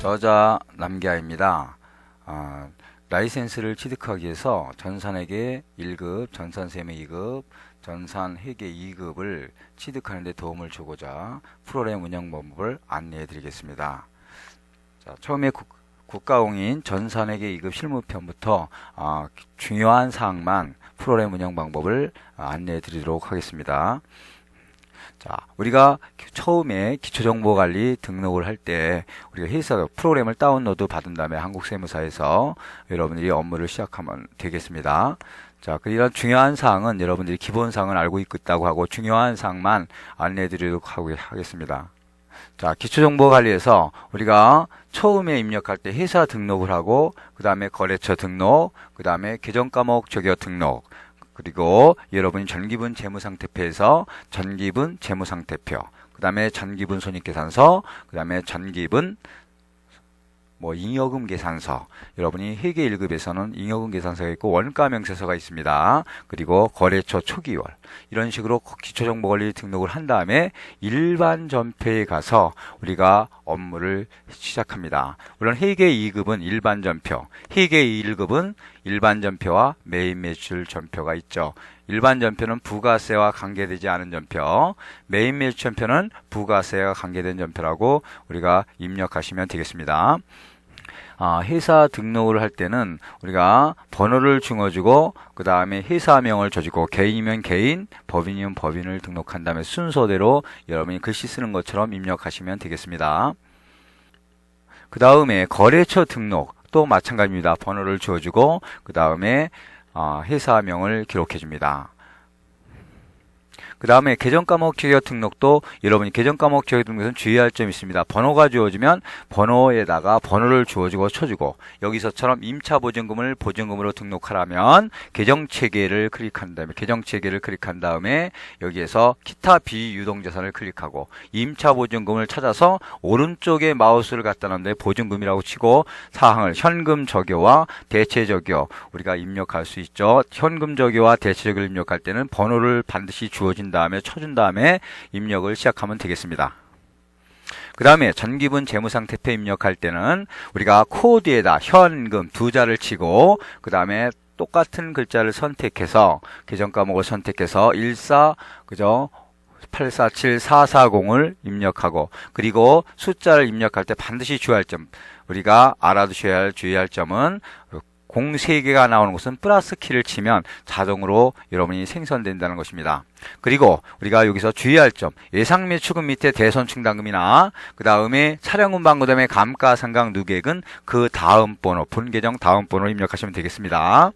저자 남기아입니다. 라이센스를 취득하기 위해서 전산회계 1급, 전산세무 2급, 전산회계 2급을 취득하는 데 도움을 주고자 프로그램 운영 방법을 안내해 드리겠습니다. 자, 처음에 국가공인 전산회계 2급 실무편부터 중요한 사항만 프로그램 운영 방법을 안내해 드리도록 하겠습니다. 자, 우리가 처음에 기초정보관리 등록을 할 때 우리가 회사 프로그램을 다운로드 받은 다음에 한국세무사에서 여러분들이 업무를 시작하면 되겠습니다. 자, 이런 중요한 사항은 여러분들이 기본 사항은 알고 있다고 하고 중요한 사항만 안내해 드리도록 하겠습니다. 자, 기초정보관리에서 우리가 처음에 입력할 때 회사 등록을 하고 그 다음에 거래처 등록, 그 다음에 계정과목 조교 등록, 그리고 여러분이 전기분 재무상태표에서 전기분 재무상태표, 그 다음에 전기분 손익계산서, 그 다음에 전기분 잉여금 계산서, 여러분이 회계 1급에서는 잉여금 계산서가 있고 원가 명세서가 있습니다. 그리고 거래처 초기월, 이런 식으로 기초정보관리 등록을 한 다음에 일반 전표에 가서 우리가 업무를 시작합니다. 물론 회계 2급은 일반 전표, 회계 1급은 일반 전표와 매입 매출 전표가 있죠. 일반 전표는 부가세와 관계되지 않은 전표, 매입 매출 전표는 부가세와 관계된 전표라고 우리가 입력하시면 되겠습니다. 회사 등록을 할 때는 우리가 번호를 주어주고 그 다음에 회사명을 줘주고 개인이면 개인, 법인이면 법인을 등록한 다음에 순서대로 여러분이 글씨 쓰는 것처럼 입력하시면 되겠습니다. 그 다음에 거래처 등록 또 마찬가지입니다. 번호를 주어주고 그 다음에 회사명을 기록해 줍니다. 그 다음에 계정과목 조교 등록도 여러분이 계정과목 조교 등록에서는 주의할 점이 있습니다. 번호가 주어지면 번호에다가 번호를 주어주고 쳐주고, 여기서처럼 임차보증금을 보증금으로 등록하려면 계정체계를 클릭한 다음에 여기에서 기타 비유동자산을 클릭하고 임차보증금을 찾아서 오른쪽에 마우스를 갖다 놓는데 보증금이라고 치고 사항을 현금 조교와 대체 조교 우리가 입력할 수 있죠. 현금 조교와 대체 조교를 입력할 때는 번호를 반드시 주어진 다음에 쳐준 다음에 입력을 시작하면 되겠습니다. 그 다음에 전기분 재무상태표 입력할 때는 우리가 코드에다 현금 두 자를 치고 그 다음에 똑같은 글자를 선택해서 계정과목을 선택해서 847440을 입력하고, 그리고 숫자를 입력할 때 반드시 주의할 점, 우리가 알아두셔야 할 주의할 점은 03개가 나오는 것은 플러스 키를 치면 자동으로 여러분이 생성된다는 것입니다. 그리고 우리가 여기서 주의할 점, 예상매출금 밑에 대손충당금이나 그 다음에 차량금 방고담의 감가상각 누계액은 그 다음 번호, 분계정 다음 번호를 입력하시면 되겠습니다.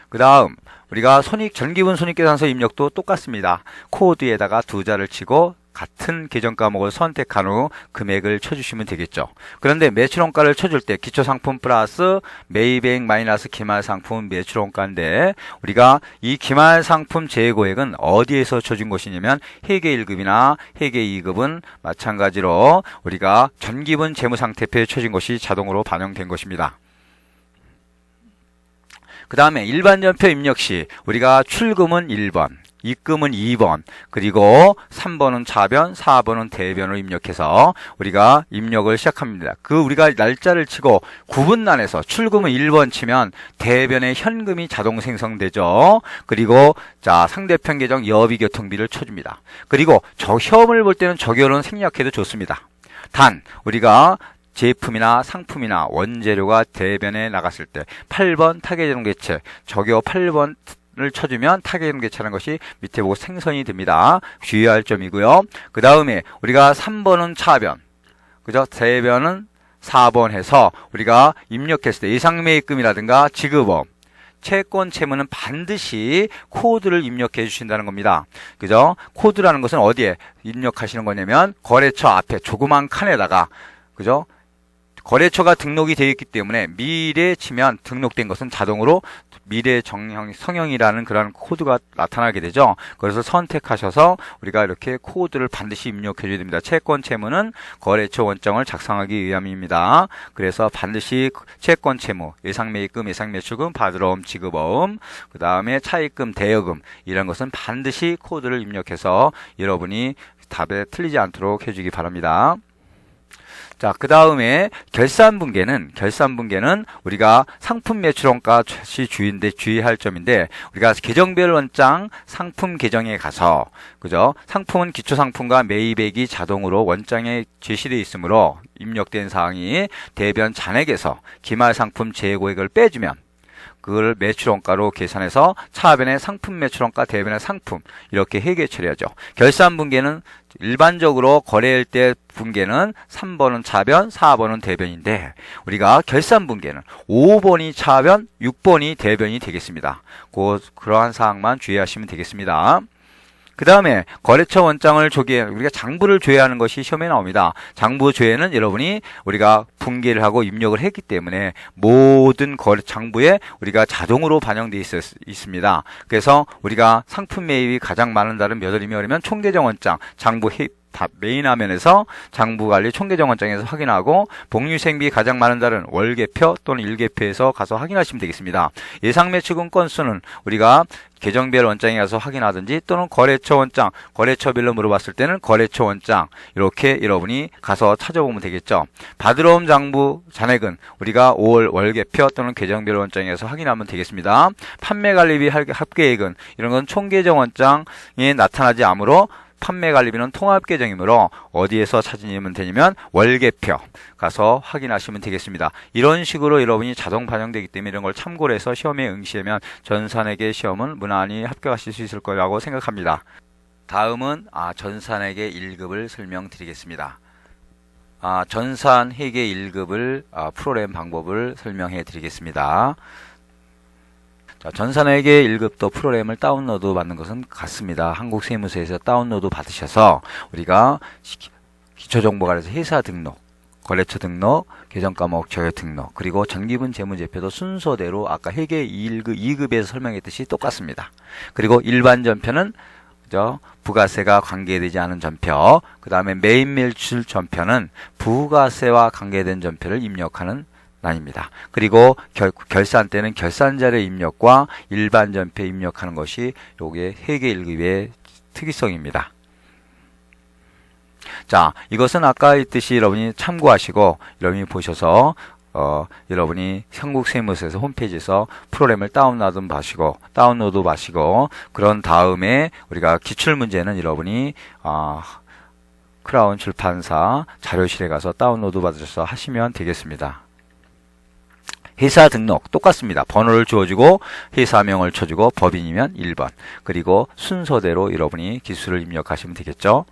그 다음 우리가 전기분 손익계산서 입력도 똑같습니다. 코드에다가 두 자를 치고 같은 계정과목을 선택한 후 금액을 쳐주시면 되겠죠. 그런데 매출원가를 쳐줄 때 기초상품 플러스 매입액 마이너스 기말상품 매출원가인데 우리가 이 기말상품 재고액은 어디에서 쳐준 것이냐면 회계 1급이나 회계 2급은 마찬가지로 우리가 전기분 재무상태표에 쳐준 것이 자동으로 반영된 것입니다. 그 다음에 일반 전표 입력 시 우리가 출금은 1번, 입금은 2번, 그리고 3번은 차변, 4번은 대변으로 입력해서 우리가 입력을 시작합니다. 우리가 날짜를 치고 구분란에서 출금은 1번 치면 대변에 현금이 자동 생성되죠. 그리고 상대편 계정 여비교통비를 쳐줍니다. 그리고 시험을 볼 때는 조교는 생략해도 좋습니다. 단 우리가 제품이나 상품이나 원재료가 대변에 나갔을 때 8번 타겟재정 개체, 조교 8번을 쳐주면 타겟재정 개체라는 것이 밑에 보고 생성이 됩니다. 주의할 점이고요. 그 다음에 우리가 3번은 차변, 그죠? 대변은 4번 해서 우리가 입력했을 때 예상매입금이라든가 지급업, 채권 채무는 반드시 코드를 입력해 주신다는 겁니다. 그죠? 코드라는 것은 어디에 입력하시는 거냐면 거래처 앞에 조그만 칸에다가, 그죠? 거래처가 등록이 되어 있기 때문에 미래 치면 등록된 것은 자동으로 미래 성형이라는 그런 코드가 나타나게 되죠. 그래서 선택하셔서 우리가 이렇게 코드를 반드시 입력해 줘야 됩니다. 채권 채무는 거래처 원장을 작성하기 위함입니다. 그래서 반드시 채권 채무, 예상매입금, 예상매출금, 받으러옴, 지급어음, 그 다음에 차입금, 대여금 이런 것은 반드시 코드를 입력해서 여러분이 답에 틀리지 않도록 해주기 바랍니다. 자, 그 다음에 결산분계는 우리가 상품 매출원가시 주인데 주의할 점인데, 우리가 계정별 원장 상품 계정에 가서, 그죠? 상품은 기초상품과 매입액이 자동으로 원장에 제시되어 있으므로 입력된 사항이 대변 잔액에서 기말상품 재고액을 빼주면 그걸 매출원가로 계산해서 차변의 상품 매출원가, 대변의 상품 이렇게 회계 처리하죠. 결산분계는 일반적으로 거래일 때 분계는 3번은 차변, 4번은 대변인데, 우리가 결산분계는 5번이 차변, 6번이 대변이 되겠습니다. 그러한 사항만 주의하시면 되겠습니다. 그 다음에 거래처 원장을 우리가 장부를 조회하는 것이 시험에 나옵니다. 장부 조회는 여러분이 우리가 분계를 하고 입력을 했기 때문에 모든 장부에 우리가 자동으로 반영되어 있습니다. 그래서 우리가 상품 매입이 가장 많은 달은 몇 월이며 그러면 총계정 원장 장부 메인 화면에서 장부관리 총계정 원장에서 확인하고, 복리후생비 가장 많은 달은 월계표 또는 일계표에서 가서 확인하시면 되겠습니다. 예상매출금 건수는 우리가 계정별 원장에 가서 확인하든지, 또는 거래처 원장, 거래처별로 물어봤을 때는 거래처 원장 이렇게 여러분이 가서 찾아보면 되겠죠. 받으러 온 장부 잔액은 우리가 5월 월계표 또는 계정별 원장에서 확인하면 되겠습니다. 판매관리비 합계액은 이런 건 총계정 원장에 나타나지 않으므로 판매관리비는 통합계정이므로 어디에서 찾으면 되냐면 월계표 가서 확인하시면 되겠습니다. 이런 식으로 여러분이 자동 반영되기 때문에 이런 걸 참고로 해서 시험에 응시하면 전산회계 시험은 무난히 합격하실 수 있을 거라고 생각합니다. 다음은 전산회계 1급을 설명드리겠습니다. 전산회계 1급을 프로그램 방법을 설명해 드리겠습니다. 자, 전산회계 1급도 프로그램을 다운로드 받는 것은 같습니다. 한국세무서에서 다운로드 받으셔서 우리가 기초정보관에서 회사 등록, 거래처 등록, 계정과목 저해 등록, 그리고 전기분 재무제표도 순서대로 아까 회계 1급, 2급에서 설명했듯이 똑같습니다. 그리고 일반 전표는 부가세가 관계되지 않은 전표, 그 다음에 메인 매출 전표는 부가세와 관계된 전표를 입력하는 난입니다. 그리고 결산 때는 결산자료 입력과 일반 전표 입력하는 것이 요게 회계 1급의 특이성입니다. 자, 이것은 아까 있듯이 여러분이 참고하시고 여러분이 보셔서 여러분이 한국세무서에서 홈페이지에서 프로그램을 다운로드 마시고 그런 다음에 우리가 기출문제는 여러분이 크라운 출판사 자료실에 가서 다운로드 받으셔서 하시면 되겠습니다. 회사 등록 똑같습니다. 번호를 주어주고 회사명을 쳐주고 법인이면 1번, 그리고 순서대로 여러분이 기수를 입력하시면 되겠죠.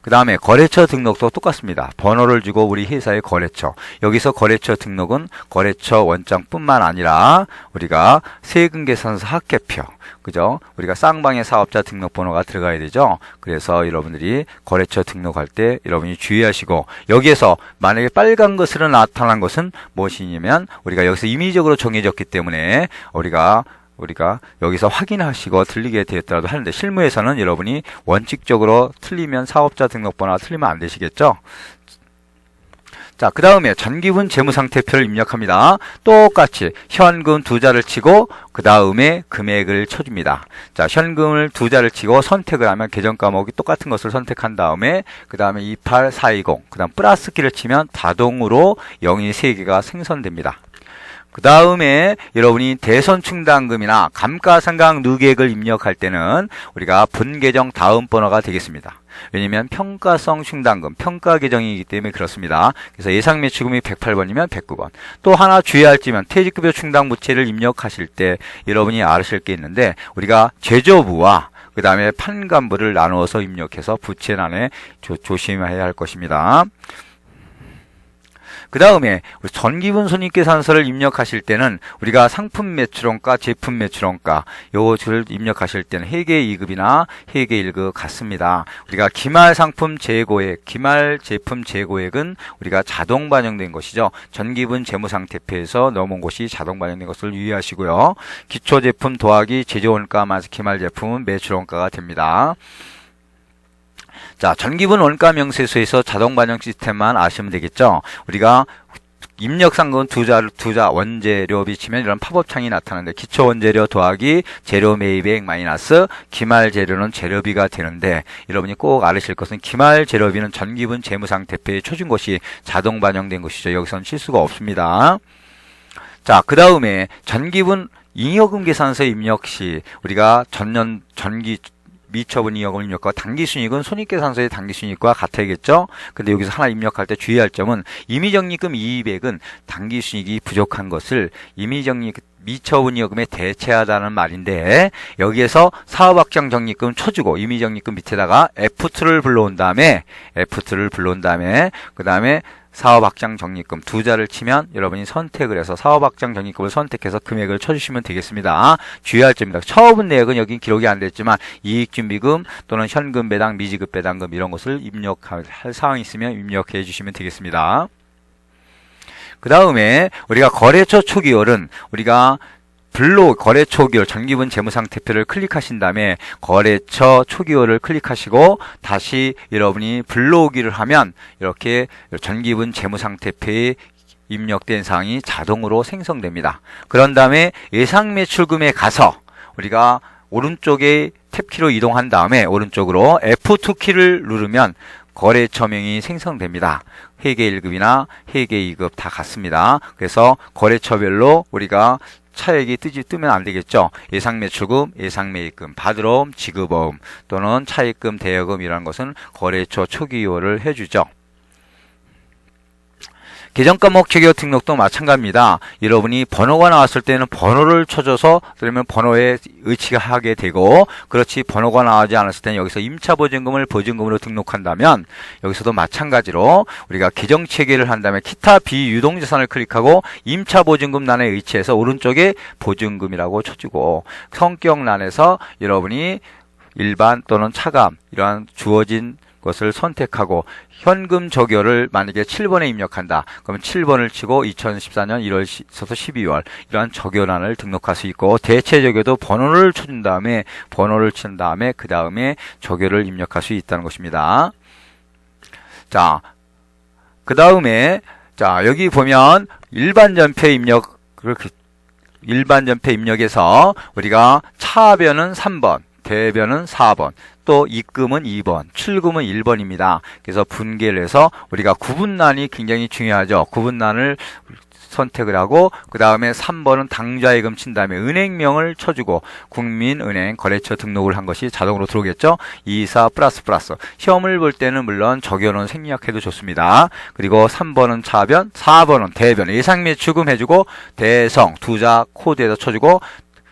그 다음에 거래처 등록도 똑같습니다. 번호를 주고 우리 회사의 거래처, 여기서 거래처 등록은 거래처 원장뿐만 아니라 우리가 세금계산서 합계표, 그죠? 우리가 쌍방의 사업자 등록번호가 들어가야 되죠. 그래서 여러분들이 거래처 등록할 때 여러분이 주의하시고, 여기에서 만약에 빨간 것으로 나타난 것은 무엇이냐면 우리가 여기서 임의적으로 정해졌기 때문에 우리가 여기서 확인하시고 틀리게 되었더라도 하는데, 실무에서는 여러분이 원칙적으로 틀리면 사업자 등록번호가 틀리면 안 되시겠죠. 자, 그 다음에 전기분 재무상태표를 입력합니다. 똑같이 현금 2자를 치고 그 다음에 금액을 쳐줍니다. 자, 현금을 2자를 치고 선택을 하면 계정과목이 똑같은 것을 선택한 다음에 그 다음에 28420, 그 다음 플러스 키를 치면 자동으로 0이 3개가 생성됩니다. 그 다음에 여러분이 대선충당금이나 감가상각 누계액을 입력할 때는 우리가 분계정 다음 번호가 되겠습니다. 왜냐면 평가성 충당금, 평가 계정이기 때문에 그렇습니다. 그래서 예상매출금이 108번이면 109번. 또 하나 주의할 점은 퇴직급여 충당부채를 입력하실 때 여러분이 아실 게 있는데, 우리가 제조부와 그 다음에 판관부를 나누어서 입력해서 부채란에 조심해야 할 것입니다. 그 다음에 전기분 손익계산서를 입력하실 때는 우리가 상품 매출원가, 제품 매출원가 요것을 입력하실 때는 회계 2급이나 회계 1급 같습니다. 우리가 기말 상품 재고액, 기말 제품 재고액은 우리가 자동 반영된 것이죠. 전기분 재무상태표에서 넘어온 것이 자동 반영된 것을 유의하시고요. 기초 제품 더하기 제조원가 마이너스 기말 제품은 매출원가가 됩니다. 자, 전기분 원가 명세서에서 자동 반영 시스템만 아시면 되겠죠. 우리가 입력상금 두자 원재료비 치면 이런 팝업창이 나타나는데 기초원재료 더하기 재료 매입액 마이너스 기말재료는 재료비가 되는데 여러분이 꼭 알으실 것은 기말재료비는 전기분 재무상태표에 초중고시 자동 반영된 것이죠. 여기서는 실수가 없습니다. 자, 그 다음에 전기분 잉여금 계산서 입력 시 우리가 전년 전기 미처분 잉여금을 입력과 당기순이익은 손익계산서의 당기순이익과 같아야겠죠. 근데 여기서 하나 입력할 때 주의할 점은 임의적립금 이익액은 당기순이익이 부족한 것을 미처분 잉여금에 대체하다는 말인데 여기에서 사업확장 적립금 초주고 임의적립금 밑에다가 F2를 불러온 다음에 그 다음에 사업확장 적립금 두 자를 치면 여러분이 선택을 해서 사업확장 적립금을 선택해서 금액을 쳐주시면 되겠습니다. 주의할 점입니다. 처분 내역은 여기 기록이 안 됐지만 이익준비금 또는 현금 배당, 미지급 배당금 이런 것을 입력할 사항이 있으면 입력해 주시면 되겠습니다. 그 다음에 우리가 거래처 초기월은 우리가 거래 초기월 전기분 재무상태표를 클릭하신 다음에 거래처 초기월을 클릭하시고 다시 여러분이 불러오기를 하면 이렇게 전기분 재무상태표에 입력된 사항이 자동으로 생성됩니다. 그런 다음에 예상매출금에 가서 우리가 오른쪽에 탭키로 이동한 다음에 오른쪽으로 F2키를 누르면 거래처명이 생성됩니다. 회계 1급이나 회계 2급 다 같습니다. 그래서 거래처별로 우리가 차액이 뜨면 안 되겠죠. 예상매출금, 예상매입금, 받으러옴, 지급어음 또는 차입금, 대여금이라는 것은 거래처 초기월을 해주죠. 계정과목 초기월 등록도 마찬가지입니다. 여러분이 번호가 나왔을 때는 번호를 쳐줘서 그러면 번호에 의치하게 되고 그렇지 번호가 나오지 않았을 때는 여기서 임차보증금을 보증금으로 등록한다면 여기서도 마찬가지로 우리가 계정 체계를 한 다음에 기타 비유동자산을 클릭하고 임차보증금란에 의치해서 오른쪽에 보증금이라고 쳐주고 성격란에서 여러분이 일반 또는 차감 이러한 주어진 것을 선택하고 현금 적요를 만약에 7번에 입력한다. 그러면 7번을 치고 2014년 1월서부터 12월 이러한 적요란을 등록할 수 있고 대체 적요도 번호를 쳐준 다음에 번호를 친 다음에 그 다음에 적요를 입력할 수 있다는 것입니다. 자, 그 다음에 자 여기 보면 일반 전표 입력에서 우리가 차변은 3번, 대변은 4번. 또 입금은 2번, 출금은 1번입니다. 그래서 분개를 해서 우리가 구분란이 굉장히 중요하죠. 구분란을 선택을 하고 그 다음에 3번은 당좌예금 친 다음에 은행명을 쳐주고 국민은행 거래처 등록을 한 것이 자동으로 들어오겠죠. 24 플러스 시험을 볼 때는 물론 적요는 생략해도 좋습니다. 그리고 3번은 차변, 4번은 대변 예상매출금 해주고 대성 두자 코드에다 쳐주고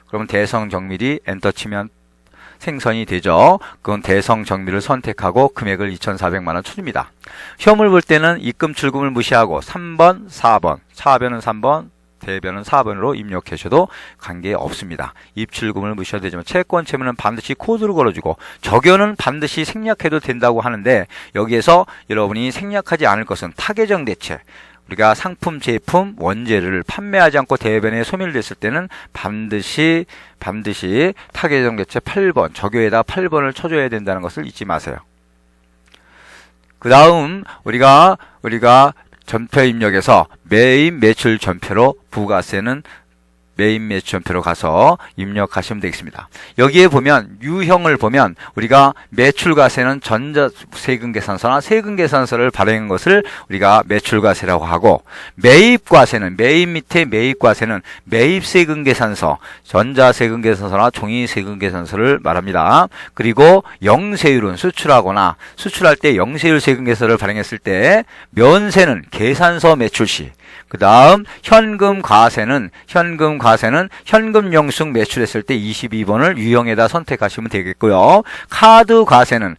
그러면 대성 정밀이 엔터 치면 생성이 되죠. 그건 대성 정밀을 선택하고 금액을 2,400만원 쳐줍니다. 시험을 볼 때는 입금 출금을 무시하고 3번, 4번, 차변은 3번, 대변은 4번으로 입력하셔도 관계없습니다. 입출금을 무시해도 되지만 채권 채무는 반드시 코드를 걸어주고 적요는 반드시 생략해도 된다고 하는데 여기에서 여러분이 생략하지 않을 것은 타계정 대체 우리가 상품, 제품, 원재료를 판매하지 않고 대변에 소멸됐을 때는 반드시 타계정 대체 8번, 적요에다 8번을 쳐줘야 된다는 것을 잊지 마세요. 그 다음 우리가 전표 입력에서 매입 매출 전표로 부가세는 매입 매출 전표로 가서 입력하시면 되겠습니다. 여기에 보면 유형을 보면 우리가 매출과세는 전자세금계산서나 세금계산서를 발행한 것을 우리가 매출과세라고 하고 매입과세는 매입 밑에 매입과세는 매입세금계산서 전자세금계산서나 종이세금계산서를 말합니다. 그리고 영세율은 수출하거나 수출할 때 영세율 세금계산서를 발행했을 때 면세는 계산서 매출시 그 다음 현금 과세는 현금 영수증 매출했을 때 22번을 유형에다 선택하시면 되겠고요. 카드 과세는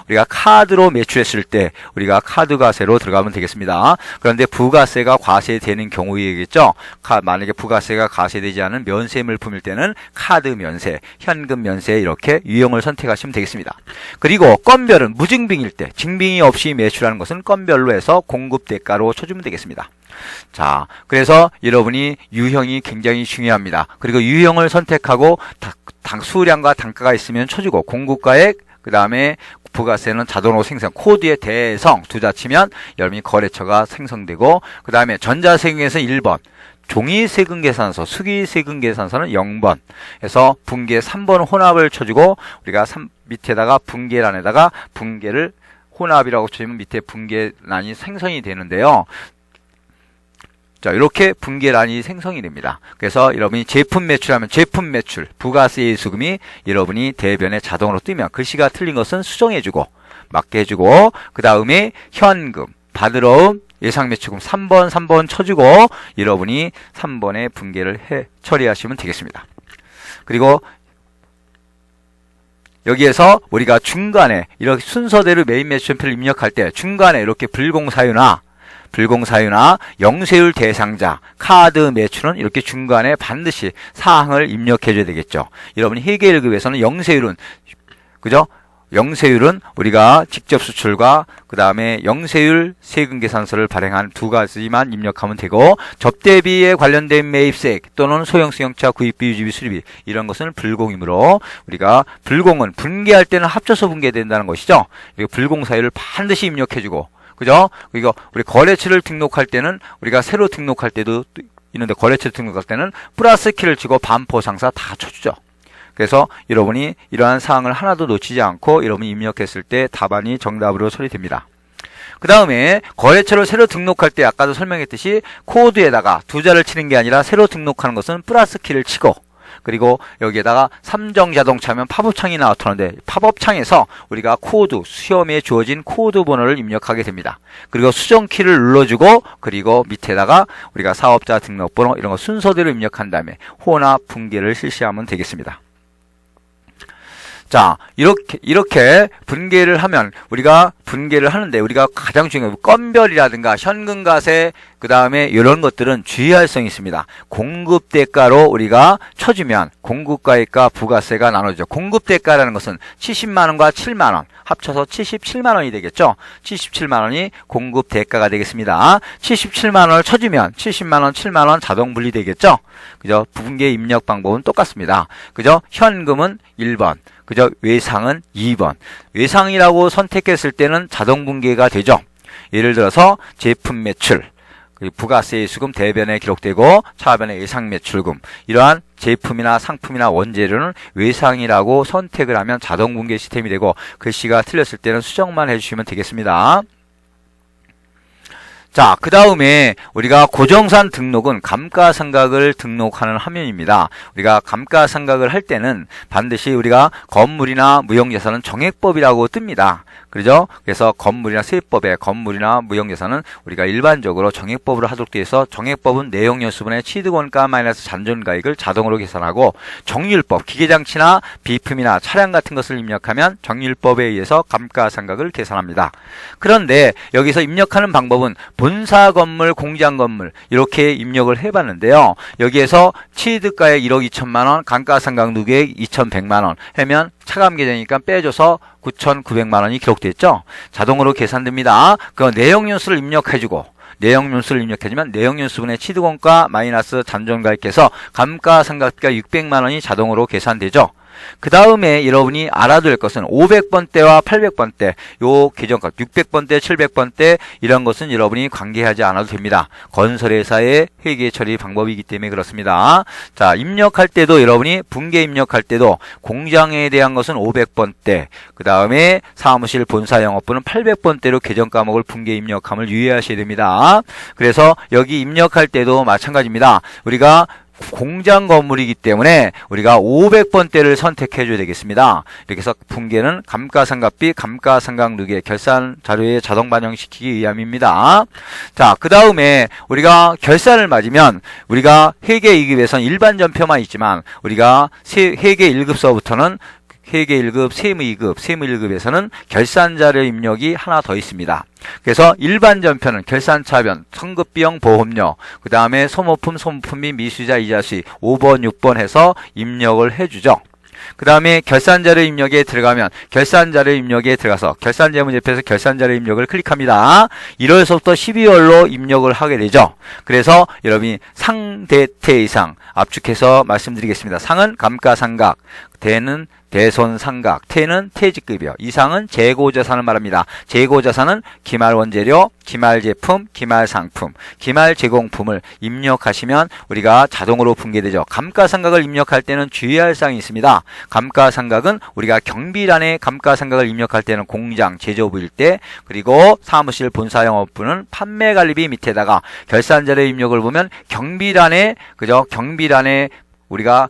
우리가 카드로 매출했을 때 우리가 카드 과세로 들어가면 되겠습니다. 그런데 부가세가 과세되는 경우이겠죠. 만약에 부가세가 과세되지 않은 면세 물품일 때는 카드 면세, 현금 면세 이렇게 유형을 선택하시면 되겠습니다. 그리고 건별은 무증빙일 때 증빙이 없이 매출하는 것은 건별로 해서 공급 대가로 쳐주면 되겠습니다. 자, 그래서 여러분이 유형이 굉장히 중요합니다. 그리고 유형을 선택하고 수량과 단가가 있으면 쳐주고 공급가액 그 다음에 부가세는 자동으로 생성, 코드의 대성 두자 치면 여러분이 거래처가 생성되고, 그 다음에 전자세금에서 1번, 종이세금계산서, 수기세금계산서는 0번 해서 분계 3번 혼합을 쳐주고, 우리가 밑에다가 분계란에다가 분계를 혼합이라고 쳐주면 밑에 분계란이 생성이 되는데요. 자, 이렇게 분계란이 생성이 됩니다. 그래서 여러분이 제품 매출하면 제품 매출, 부가세 수금이 여러분이 대변에 자동으로 뜨면 글씨가 틀린 것은 수정해주고, 맞게 해주고, 그 다음에 현금, 받으러 온 예상매출금 3번 쳐주고, 여러분이 3번에 분계를 처리하시면 되겠습니다. 그리고 여기에서 우리가 중간에 이렇게 순서대로 메인 매출표를 입력할 때 중간에 이렇게 불공사유나 영세율 대상자, 카드 매출은 이렇게 중간에 반드시 사항을 입력해 줘야 되겠죠. 여러분이 회계 1급에서는 영세율은, 그죠? 영세율은 우리가 직접 수출과 그 다음에 영세율 세금 계산서를 발행한 두 가지만 입력하면 되고, 접대비에 관련된 매입세액 또는 소형승용차 구입비, 유지비, 수리비 이런 것은 불공이므로, 우리가 불공은 분계할 때는 합쳐서 분계된다는 것이죠. 불공사유를 반드시 입력해주고, 그죠? 이거 우리 거래처를 등록할 때는 우리가 새로 등록할 때도 있는데, 거래처를 등록할 때는 플러스 키를 치고 반포 상사 다 쳐주죠. 그래서 여러분이 이러한 사항을 하나도 놓치지 않고 여러분이 입력했을 때 답안이 정답으로 처리됩니다. 그 다음에 거래처를 새로 등록할 때 아까도 설명했듯이 코드에다가 두자를 치는 게 아니라 새로 등록하는 것은 플러스 키를 치고, 그리고 여기에다가 삼성자동차면 팝업창이 나타나는데 팝업창에서 우리가 코드, 시험에 주어진 코드 번호를 입력하게 됩니다. 그리고 수정키를 눌러주고, 그리고 밑에다가 우리가 사업자 등록번호 이런 거 순서대로 입력한 다음에 혼합 분계를 실시하면 되겠습니다. 자, 이렇게 분계를 하면, 우리가 분계를 하는데 우리가 가장 중요한 건별이라든가 현금과세, 그 다음에 이런 것들은 주의할 성이 있습니다. 공급대가로 우리가 쳐주면 공급가액과 부가세가 나눠지죠. 공급대가라는 것은 70만원과 7만원 합쳐서 77만원이 되겠죠. 77만원이 공급대가가 되겠습니다. 77만원을 쳐주면 70만원, 7만원 자동 분리되겠죠. 그죠? 분계 입력 방법은 똑같습니다. 그죠? 현금은 1번, 그죠? 외상은 2번. 외상이라고 선택했을 때는 자동 분계가 되죠. 예를 들어서 제품 매출, 부가세 수금 대변에 기록되고 차변에 예상 매출금, 이러한 제품이나 상품이나 원재료는 외상이라고 선택을 하면 자동 분계 시스템이 되고, 글씨가 틀렸을 때는 수정만 해주시면 되겠습니다. 자, 그 다음에 우리가 고정산 등록은 감가상각을 등록하는 화면입니다. 우리가 감가상각을 할 때는 반드시 우리가 건물이나 무형자산은 정액법이라고 뜹니다. 그죠? 그래서 건물이나 세법에 건물이나 무형자산은 우리가 일반적으로 정액법으로 하도록 되어 있어, 정액법은 내용연수분의 취득원가 마이너스 잔존가액을 자동으로 계산하고, 정률법, 기계장치나 비품이나 차량 같은 것을 입력하면 정률법에 의해서 감가상각을 계산합니다. 그런데 여기서 입력하는 방법은 본사 건물, 공장 건물 이렇게 입력을 해봤는데요. 여기에서 취득가액 1억 2천만 원, 감가상각 누계액 2,100만 원 하면 차감계되니까 빼줘서 9,900만 원이 기록됐죠. 자동으로 계산됩니다. 그 내용연수를 입력해주고, 내용연수를 입력해주면 내용연수분의 취득원가 마이너스 잔존가액해서 감가상각비가 600만 원이 자동으로 계산되죠. 그 다음에 여러분이 알아둘 것은 500번대와 800번대, 요 계정값 600번대, 700번대 이런 것은 여러분이 관계하지 않아도 됩니다. 건설회사의 회계 처리 방법이기 때문에 그렇습니다. 자, 입력할 때도 여러분이 분계 입력할 때도 공장에 대한 것은 500번대, 그 다음에 사무실 본사 영업부는 800번대로 계정 과목을 분계 입력함을 유의하셔야 됩니다. 그래서 여기 입력할 때도 마찬가지입니다. 우리가 공장 건물이기 때문에 우리가 500번대를 선택해 줘야 되겠습니다. 이렇게 해서 분계는 감가상각비, 감가상각 누계, 결산 자료에 자동 반영시키기 위함입니다. 자, 그 다음에 우리가 결산을 맞으면 우리가 회계 2급에서는 일반 전표만 있지만 우리가 회계 1급서부터는 회계 1급, 세무 2급, 세무 1급에서는 결산자료 입력이 하나 더 있습니다. 그래서 일반 전표는 결산차변, 성급비용, 보험료, 그 다음에 소모품, 소모품 및 미수자 이자 수익 5번, 6번 해서 입력을 해주죠. 그 다음에 결산자료 입력에 들어가면 결산자료 입력에 들어가서 결산재무제표에서 결산자료 입력을 클릭합니다. 1월서부터 12월로 입력을 하게 되죠. 그래서 여러분이 상대태 이상 압축해서 말씀드리겠습니다. 상은 감가상각, 대는 대손상각, 태는 퇴직급여, 이상은 재고자산을 말합니다. 재고자산은 기말원재료, 기말제품, 기말상품, 기말제공품을 입력하시면 우리가 자동으로 분계되죠. 감가상각을 입력할 때는 주의할 사항이 있습니다. 감가상각은 우리가 경비란에 감가상각을 입력할 때는 공장, 제조부일 때, 그리고 사무실 본사영업부는 판매관리비 밑에다가 결산자료 입력을 보면 경비란에, 그죠? 경비란에 우리가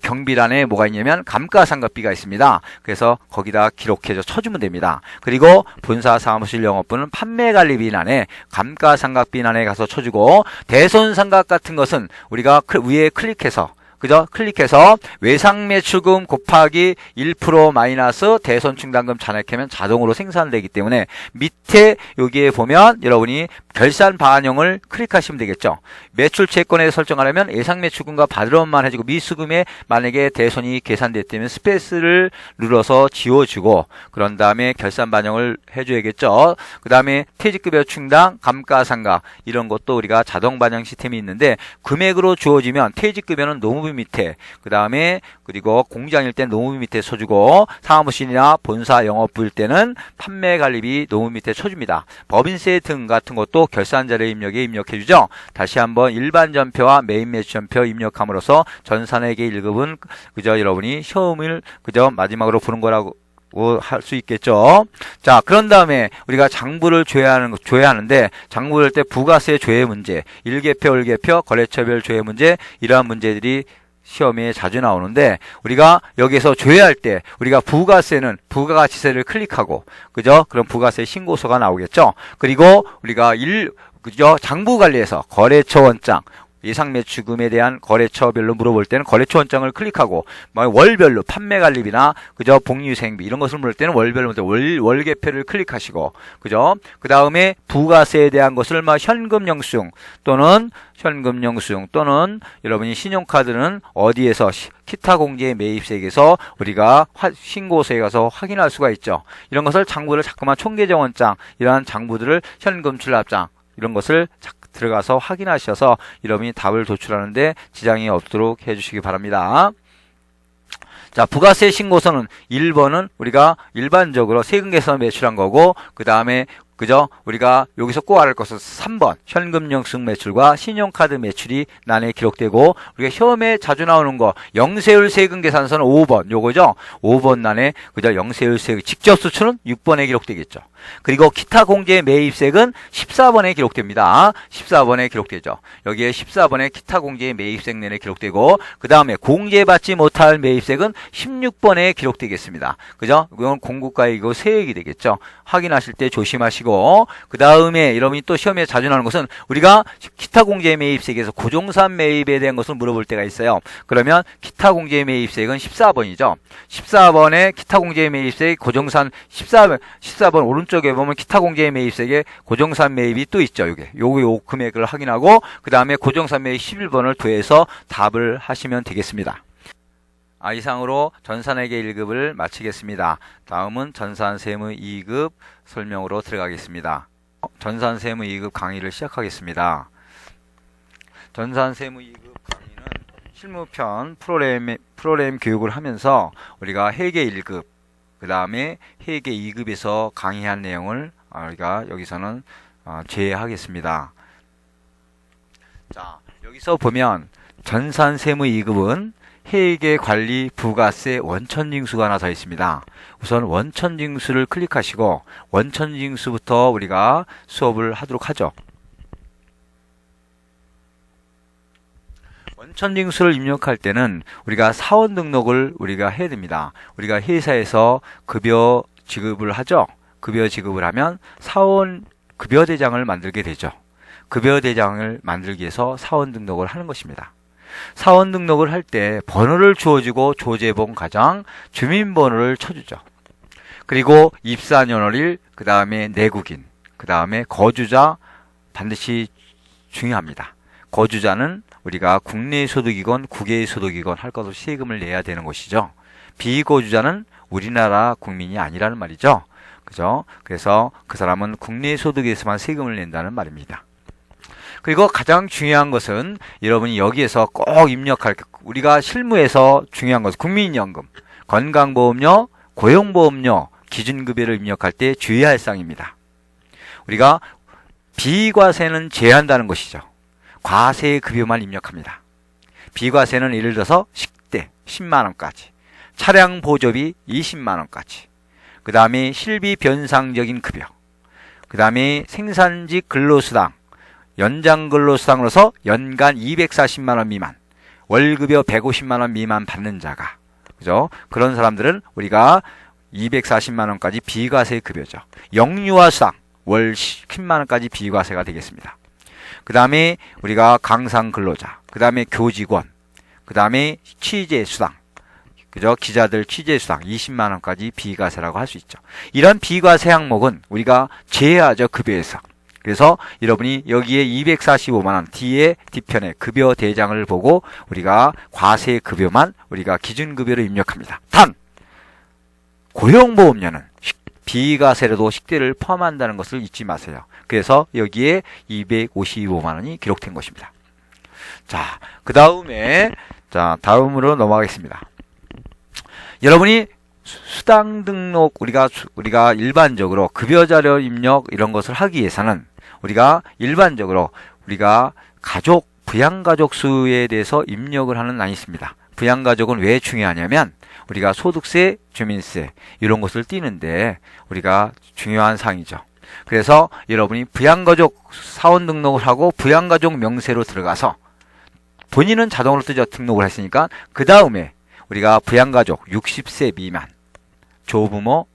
경비란에 뭐가 있냐면 감가상각비가 있습니다. 그래서 거기다 기록해서 쳐주면 됩니다. 그리고 본사 사무실 영업부는 판매관리비란에 감가상각비란에 가서 쳐주고, 대손상각 같은 것은 우리가 위에 클릭해서, 그죠? 클릭해서 외상매출금 곱하기 1% 마이너스 대손충당금 잔액하면 자동으로 생산되기 때문에 밑에 여기에 보면 여러분이 결산 반영을 클릭하시면 되겠죠. 매출 채권에 설정하려면 예상매출금과 받으러만 해주고, 미수금에 만약에 대손이 계산됐다면 스페이스를 눌러서 지워주고, 그런 다음에 결산 반영을 해줘야겠죠. 그 다음에 퇴직급여 충당, 감가상각 이런 것도 우리가 자동 반영 시스템이 있는데, 금액으로 주어지면 퇴직급여는 노무비 밑에, 그 다음에 그리고 공장일 때는 노무비 밑에 쳐주고, 사무실이나 본사 영업부일 때는 판매관리비 노무비 밑에 쳐줍니다. 법인세 등 같은 것도 결산자료 입력에 입력해주죠. 다시 한번 일반 전표와 메인 매출 전표 입력함으로써 전산회계 1급은 그저 여러분이 시험을 그저 마지막으로 보는 거라고 할 수 있겠죠. 자, 그런 다음에 우리가 장부를 조회해야 하는데, 장부를 할 때 부가세 조회 문제, 일개표, 을개표, 거래처별 조회 문제, 이러한 문제들이 시험에 자주 나오는데, 우리가 여기서 조회할 때 우리가 부가세는 부가가치세를 클릭하고, 그죠? 그럼 부가세 신고서가 나오겠죠. 그리고 우리가 그죠? 장부 관리에서 거래처 원장, 예상매출금에 대한 거래처별로 물어볼 때는 거래처 원장을 클릭하고, 월별로 판매관리비나 그저 복리후생비 이런 것을 물을 때는 월별로 월계표를 클릭하시고, 그죠? 그 다음에 부가세에 대한 것을 현금영수증 또는 여러분이 신용카드는 어디에서 기타 공제 매입세액에서 우리가 신고서에 가서 확인할 수가 있죠. 이런 것을 장부를 자꾸만 총계정원장, 이러한 장부들을 현금 출납장 이런 것을 들어가서 확인하셔서 여러분이 답을 도출하는데 지장이 없도록 해주시기 바랍니다. 자, 부가세 신고서는 1번은 우리가 일반적으로 세금 계산을 매출한 거고, 그 다음에 그죠? 우리가 여기서 꼭 알을 것은 3번 현금영수증 매출과 신용카드 매출이 난에 기록되고, 우리가 시험에 자주 나오는 거 영세율 세금 계산서는 5번 요거죠. 5번 난에 그죠? 영세율 세금 직접 수출은 6번에 기록되겠죠. 그리고 기타 공제 매입세액은 14번에 기록됩니다. 14번에 기록되죠. 여기에 14번에 기타 공제 매입세액 내내 기록되고, 그 다음에 공제받지 못할 매입세액은 16번에 기록되겠습니다. 그죠? 이건 공고가이고 세액이 되겠죠. 확인하실 때 조심하시고, 그 다음에 여러분이 또 시험에 자주 나오는 것은 우리가 기타 공제 매입세액에서 고정산 매입에 대한 것을 물어볼 때가 있어요. 그러면 기타 공제 매입세액은 14번이죠. 14번에 기타 공제 매입세액 고정산 14번 오른쪽에 보면 기타 공제 매입세액에 고정산 매입이 또 있죠. 요 금액을 확인하고, 그 다음에 고정산 매입 11번을 더해서 답을 하시면 되겠습니다. 이상으로 전산회계 1급을 마치겠습니다. 다음은 전산세무 2급 설명으로 들어가겠습니다. 전산세무 2급 강의를 시작하겠습니다. 전산세무 2급 강의는 실무편 프로그램 교육을 하면서 우리가 회계 1급, 그 다음에 회계 2급에서 강의한 내용을 우리가 여기서는 제외하겠습니다. 자, 여기서 보면 전산세무 2급은 회계관리 부가세 원천징수가 하나 더 있습니다. 우선 원천징수를 클릭하시고 원천징수부터 우리가 수업을 하도록 하죠. 원천징수를 입력할 때는 우리가 사원 등록을 우리가 해야 됩니다. 우리가 회사에서 급여 지급을 하죠. 급여 지급을 하면 사원 급여대장을 만들게 되죠. 급여대장을 만들기 위해서 사원 등록을 하는 것입니다. 사원 등록을 할 때 번호를 주어주고 조재본 가장 주민번호를 쳐주죠. 그리고 입사년월일, 그 다음에 내국인, 그 다음에 거주자 반드시 중요합니다. 거주자는 우리가 국내 소득이건 국외 소득이건 할 것으로 세금을 내야 되는 것이죠. 비거주자는 우리나라 국민이 아니라는 말이죠. 그죠? 그래서 그 사람은 국내 소득에서만 세금을 낸다는 말입니다. 그리고 가장 중요한 것은 여러분이 여기에서 꼭 입력할, 우리가 실무에서 중요한 것은 국민연금, 건강보험료, 고용보험료, 기준급여를 입력할 때 주의할 사항입니다. 우리가 비과세는 제한다는 것이죠. 과세의 급여만 입력합니다. 비과세는 예를 들어서 식대 10만원까지, 차량 보조비 20만원까지, 그 다음에 실비 변상적인 급여, 그 다음에 생산직 근로수당, 연장 근로수당으로서 연간 240만원 미만, 월급여 150만원 미만 받는 자가, 그죠? 그런 사람들은 우리가 240만원까지 비과세 급여죠. 영유아 수당, 월 10만원까지 비과세가 되겠습니다. 그 다음에 우리가 강상 근로자, 그 다음에 교직원, 그 다음에 취재수당, 그죠? 기자들 취재수당 20만원까지 비과세라고 할 수 있죠. 이런 비과세 항목은 우리가 제외하죠, 급여에서. 그래서 여러분이 여기에 245만원 뒤에 뒤편에 급여 대장을 보고 우리가 과세 급여만 우리가 기준급여로 입력합니다. 단 고용보험료는 비과세로도 식대를 포함한다는 것을 잊지 마세요. 그래서 여기에 255만원이 기록된 것입니다. 자, 그 다음에 다음으로 넘어가겠습니다. 여러분이 수당 등록, 우리가 일반적으로 급여자료 입력 이런 것을 하기 위해서는 우리가 일반적으로 우리가 가족, 부양가족 수에 대해서 입력을 하는 란이 있습니다. 부양가족은 왜 중요하냐면 우리가 소득세, 주민세 이런 것을 띄는데 우리가 중요한 사항이죠. 그래서 여러분이 부양가족 사원 등록을 하고 부양가족 명세로 들어가서 본인은 자동으로 등록을 했으니까 그 다음에 우리가 부양가족 60세 미만, 조부모,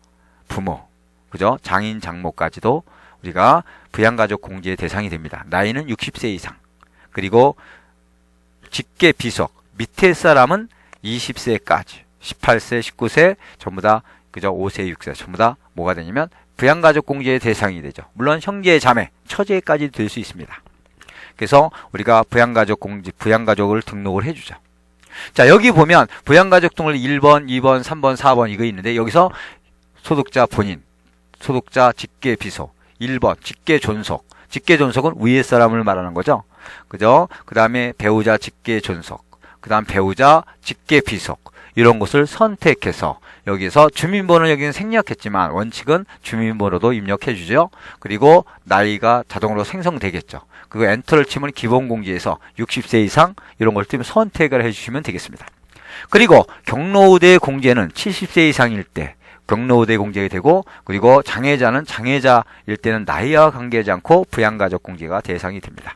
부모, 그죠? 장인, 장모까지도 우리가 부양가족 공제의 대상이 됩니다. 나이는 60세 이상. 그리고 직계 비속, 밑에 사람은 20세까지, 18세, 19세 전부 다, 그죠? 5세, 6세 전부 다 뭐가 되냐면 부양가족 공제의 대상이 되죠. 물론 형제, 자매, 처제까지 될 수 있습니다. 그래서 우리가 부양가족을 등록을 해주죠. 자, 여기 보면 부양가족 등록 1번, 2번, 3번, 4번 이거 있는데 여기서 소득자 본인, 소득자 직계 비속, 1번 직계 존속, 직계 존속은 위에 사람을 말하는 거죠. 그죠? 그 다음에 배우자 직계 존속, 그 다음 배우자 직계 비속 이런 것을 선택해서 여기서 주민번호 여기는 생략했지만 원칙은 주민번호도 입력해 주죠. 그리고 나이가 자동으로 생성되겠죠. 그리고 엔터를 치면 기본공지에서 60세 이상 이런 걸 뜨면 선택을 해주시면 되겠습니다. 그리고 경로우대 공제는 70세 이상일 때 경로우대 공제가 되고, 그리고 장애자는 장애자일 때는 나이와 관계하지 않고 부양가족 공제가 대상이 됩니다.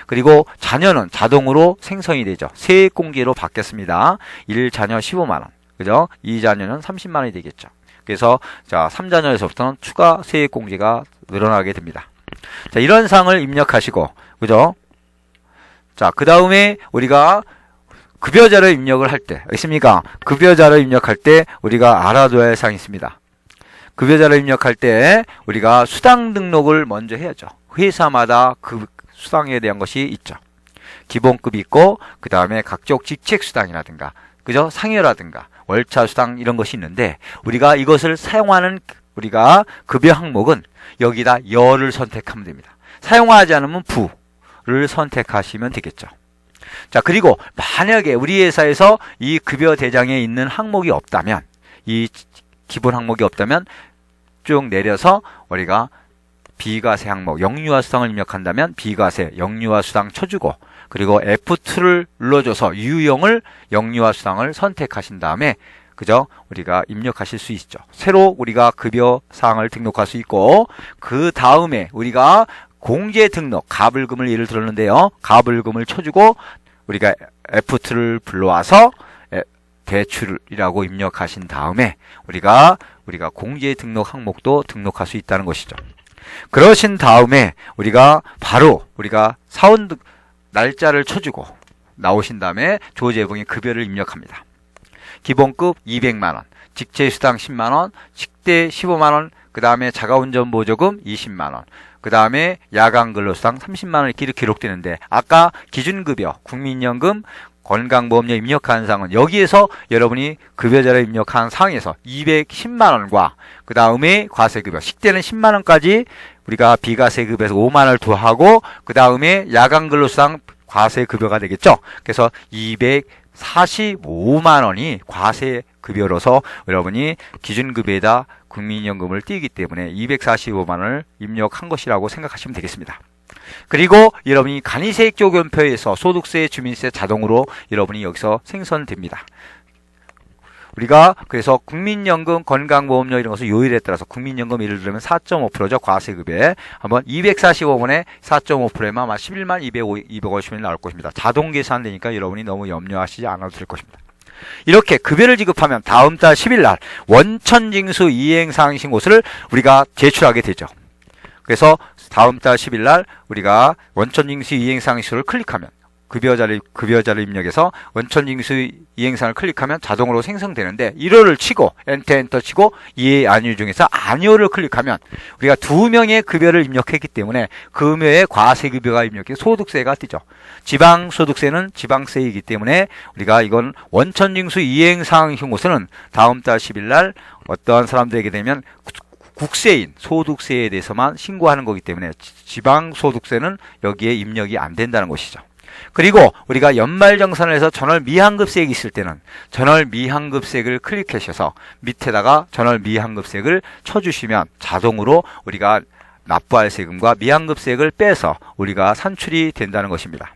그리고 자녀는 자동으로 생성이 되죠. 세액공제로 바뀌었습니다. 1자녀 15만원, 그죠? 2자녀는 30만원이 되겠죠. 그래서 3자녀에서부터는 추가 세액공제가 늘어나게 됩니다. 자, 이런 사항을 입력하시고, 그죠? 자, 그 다음에 우리가 급여자료 입력을 할 때, 있습니까? 급여자료 입력할 때 우리가 알아둬야 할 사항이 있습니다. 급여자료 입력할 때 우리가 수당 등록을 먼저 해야죠. 회사마다 그 수당에 대한 것이 있죠. 기본급이 있고, 그 다음에 각종 직책수당이라든가, 그죠? 상여라든가, 월차 수당 이런 것이 있는데, 우리가 이것을 사용하는 우리가 급여 항목은 여기다 여를 선택하면 됩니다. 사용하지 않으면 부를 선택하시면 되겠죠. 자, 그리고 만약에 우리 회사에서 이 급여 대장에 있는 항목이 없다면, 이 기본 항목이 없다면 쭉 내려서 우리가 비과세 항목, 영유아 수당을 입력한다면 비과세, 영유아 수당 쳐주고, 그리고 F2를 눌러줘서 유형을 영유아 수당을 선택하신 다음에, 그죠? 우리가 입력하실 수 있죠. 새로 우리가 급여 사항을 등록할 수 있고, 그 다음에 우리가 공제 등록, 가불금을 예를 들었는데요. 가불금을 쳐주고, 우리가 F2를 불러와서 대출이라고 입력하신 다음에 우리가 공제 등록 항목도 등록할 수 있다는 것이죠. 그러신 다음에 우리가 바로 사원 날짜를 쳐주고 나오신 다음에 조재봉의 급여를 입력합니다. 기본급 200만원, 직제수당 10만원, 식대 15만원, 그 다음에 자가운전보조금 20만원, 그 다음에 야간근로수당 30만원 이렇게 기록되는데, 아까 기준급여, 국민연금, 건강보험료 입력한 사항은 여기에서 여러분이 급여자료 입력한 사항에서 210만원과 그 다음에 과세급여, 식대는 10만원까지 우리가 비과세급여에서 5만원을 더하고 그 다음에 야간근로수당 과세급여가 되겠죠. 그래서 245만원이 과세급여로서 여러분이 기준급여에다 국민연금을 띄기 때문에 245만원을 입력한 것이라고 생각하시면 되겠습니다. 그리고 여러분이 간이세액조견표에서 소득세, 주민세 자동으로 여러분이 여기서 생성됩니다. 우리가 그래서 국민연금, 건강보험료 이런 것을 요일에 따라서 국민연금 예를 들면 4.5%죠. 과세급여에 한번 245원에 4.5%면 아마 11만 250원이 나올 것입니다. 자동 계산되니까 여러분이 너무 염려하시지 않아도 될 것입니다. 이렇게 급여를 지급하면 다음 달 10일 날 원천징수 이행사항 신고서를 우리가 제출하게 되죠. 그래서 다음 달 10일 날 우리가 원천징수 이행사항 신고를 클릭하면 급여자료 입력해서 원천징수 이행사항을 클릭하면 자동으로 생성되는데 1호를 치고 엔터 치고 예 아니오 중에서 아니오를 클릭하면 우리가 2명의 급여를 입력했기 때문에 금요에 과세급여가 입력해 소득세가 뜨죠. 지방소득세는 지방세이기 때문에 우리가 이건 원천징수 이행사항 신고서는 다음 달 10일 날 어떠한 사람들에게 되면 국세인 소득세에 대해서만 신고하는 거기 때문에 지방소득세는 여기에 입력이 안 된다는 것이죠. 그리고 우리가 연말정산을 해서 전월미환급세액이 있을 때는 전월미환급세액을 클릭하셔서 밑에다가 전월미환급세액을 쳐주시면 자동으로 우리가 납부할 세금과 미환급세액을 빼서 우리가 산출이 된다는 것입니다.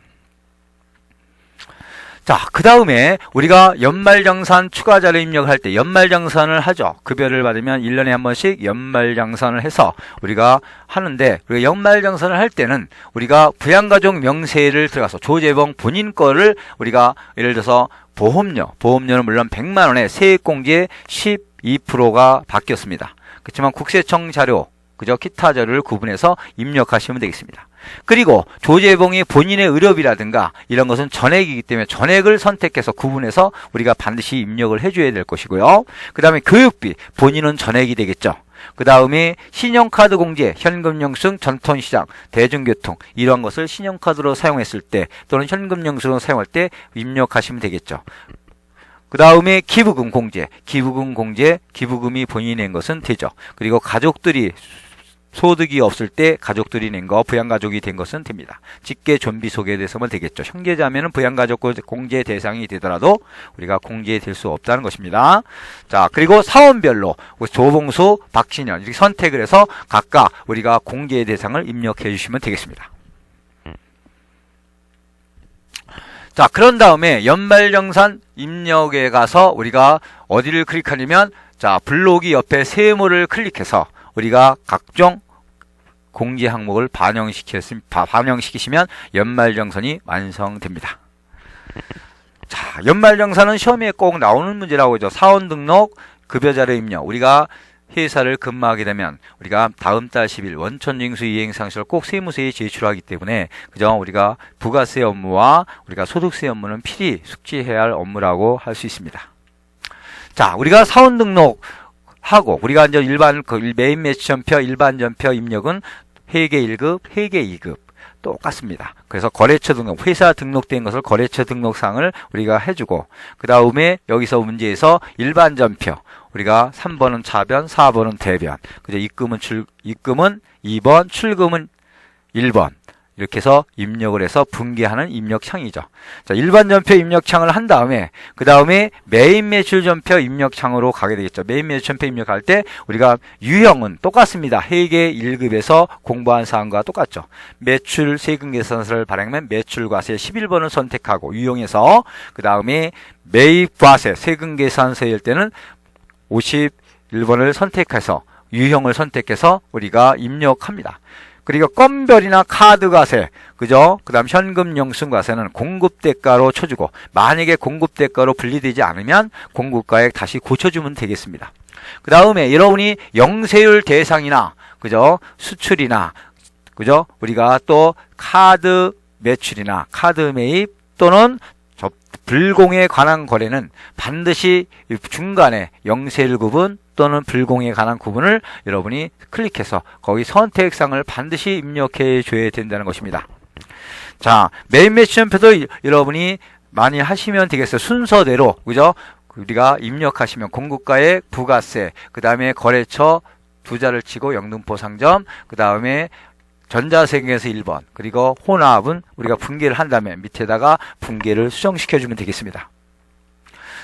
자, 그 다음에 우리가 연말정산 추가자료 입력할 때 연말정산을 하죠. 급여를 받으면 1년에 한 번씩 연말정산을 해서 우리가 하는데 연말정산을 할 때는 우리가 부양가족 명세를 들어가서 조재봉 본인 거를 우리가 예를 들어서 보험료는 물론 100만원에 세액공제 12%가 바뀌었습니다. 그렇지만 국세청 자료 그저 기타 자료를 구분해서 입력하시면 되겠습니다. 그리고 조재봉이 본인의 의료비라든가 이런 것은 전액이기 때문에 전액을 선택해서 구분해서 우리가 반드시 입력을 해줘야 될 것이고요. 그 다음에 교육비 본인은 전액이 되겠죠. 그 다음에 신용카드 공제, 현금영수증, 전통시장, 대중교통 이러한 것을 신용카드로 사용했을 때 또는 현금영수증으로 사용할 때 입력하시면 되겠죠. 그 다음에 기부금 공제, 기부금이 본인이 낸 것은 되죠. 그리고 가족들이 소득이 없을 때 가족들이 낸 거, 부양가족이 된 것은 됩니다. 직계 존비 소개돼서만 되겠죠. 형제자매는 부양가족 공제 대상이 되더라도 우리가 공제될 수 없다는 것입니다. 자, 그리고 사원별로 조봉수, 박신현 이렇게 선택을 해서 각각 우리가 공제 대상을 입력해 주시면 되겠습니다. 자, 그런 다음에 연말정산 입력에 가서 우리가 어디를 클릭하냐면 자, 블록이 옆에 세모를 클릭해서 우리가 각종 공제 항목을 반영시키시면 연말정산이 완성됩니다. 자, 연말정산은 시험에 꼭 나오는 문제라고 하죠. 사원 등록, 급여자료 입력. 우리가 회사를 근무하게 되면 우리가 다음 달 10일 원천징수 이행상식을 꼭 세무서에 제출하기 때문에 그저 우리가 부가세 업무와 우리가 소득세 업무는 필히 숙지해야 할 업무라고 할 수 있습니다. 자, 우리가 사원 등록 하고 우리가 이제 일반 메인 매치전표, 일반 전표 입력은 회계 1급, 회계 2급 똑같습니다. 그래서 거래처 등록, 회사 등록된 것을 거래처 등록사항을 우리가 해주고 그 다음에 여기서 문제에서 일반 전표 우리가 3번은 차변, 4번은 대변. 그죠? 입금은 2번, 출금은 1번. 이렇게 해서 입력을 해서 분개하는 입력창이죠. 자, 일반 전표 입력창을 한 다음에 그 다음에 메인 매출 전표 입력창으로 가게 되겠죠. 메인 매출 전표 입력할 때 우리가 유형은 똑같습니다. 회계 1급에서 공부한 사항과 똑같죠. 매출 세금 계산서를 발행하면 매출과세 11번을 선택하고 유형에서 그 다음에 매입과세 세금 계산서일 때는 51번을 선택해서 유형을 선택해서 우리가 입력합니다. 그리고 건별이나 카드과세, 그죠? 그 다음 현금영수증과세는 공급대가로 쳐주고 만약에 공급대가로 분리되지 않으면 공급가액 다시 고쳐주면 되겠습니다. 그 다음에 여러분이 영세율 대상이나 그죠? 수출이나 그죠? 우리가 또 카드 매출이나 카드 매입 또는 불공에 관한 거래는 반드시 중간에 영세율 구분 또는 불공에 관한 구분을 여러분이 클릭해서 거기 선택사항을 반드시 입력해 줘야 된다는 것입니다. 자, 메인 매출전표도 여러분이 많이 하시면 되겠어요. 순서대로, 그죠? 우리가 입력하시면 공급가액, 부가세, 그 다음에 거래처 두 자를 치고 영등포 상점, 그 다음에 전자세금에서 1번, 그리고 혼합은 우리가 분계를 한 다음에 밑에다가 분계를 수정시켜주면 되겠습니다.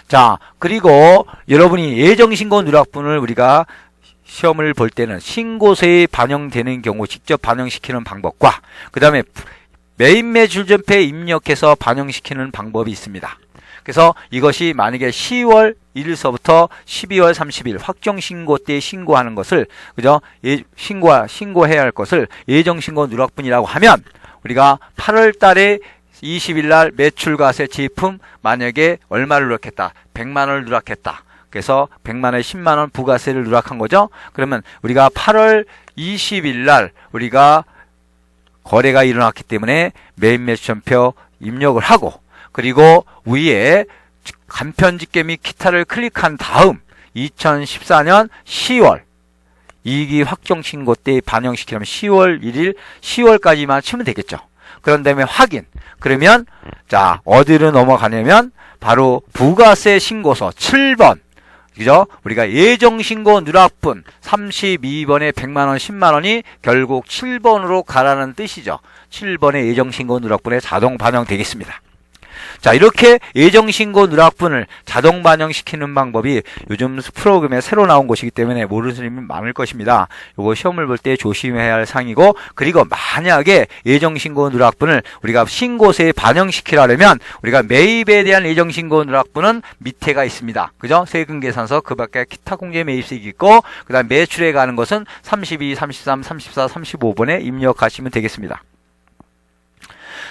자, 그리고 여러분이 예정신고 누락분을 우리가 시험을 볼 때는 신고서에 반영되는 경우 직접 반영시키는 방법과 그 다음에 메인 매출 전표에 입력해서 반영시키는 방법이 있습니다. 그래서 이것이 만약에 10월 1일서부터 12월 30일 확정신고 때 신고하는 것을, 그죠? 신고해야 할 것을 예정신고 누락분이라고 하면 우리가 8월 달에 20일 날 매출과세 제품 만약에 얼마를 누락했다? 100만 원을 누락했다. 그래서 100만 원에 10만 원 부가세를 누락한 거죠. 그러면 우리가 8월 20일 날 우리가 거래가 일어났기 때문에 메인 매출전표 입력을 하고, 그리고 위에 간편집계 및 기타를 클릭한 다음 2014년 10월 이익이 확정신고 때 반영시키려면 10월 1일 10월까지만 치면 되겠죠. 그런 다음에 확인. 그러면 자, 어디로 넘어가냐면 바로 부가세 신고서 7번. 그죠? 우리가 예정신고 누락분 32번에 100만원 10만원이 결국 7번으로 가라는 뜻이죠. 7번의 예정신고 누락분에 자동 반영되겠습니다. 자, 이렇게 예정신고 누락분을 자동 반영시키는 방법이 요즘 프로그램에 새로 나온 것이기 때문에 모르는 분이 많을 것입니다. 요거 시험을 볼 때 조심해야 할 사항이고, 그리고 만약에 예정신고 누락분을 우리가 신고서에 반영시키려면 우리가 매입에 대한 예정신고 누락분은 밑에가 있습니다. 그죠? 세금계산서, 그 밖에 기타 공제 매입세액이 있고, 그 다음 매출에 가는 것은 32, 33, 34, 35번에 입력하시면 되겠습니다.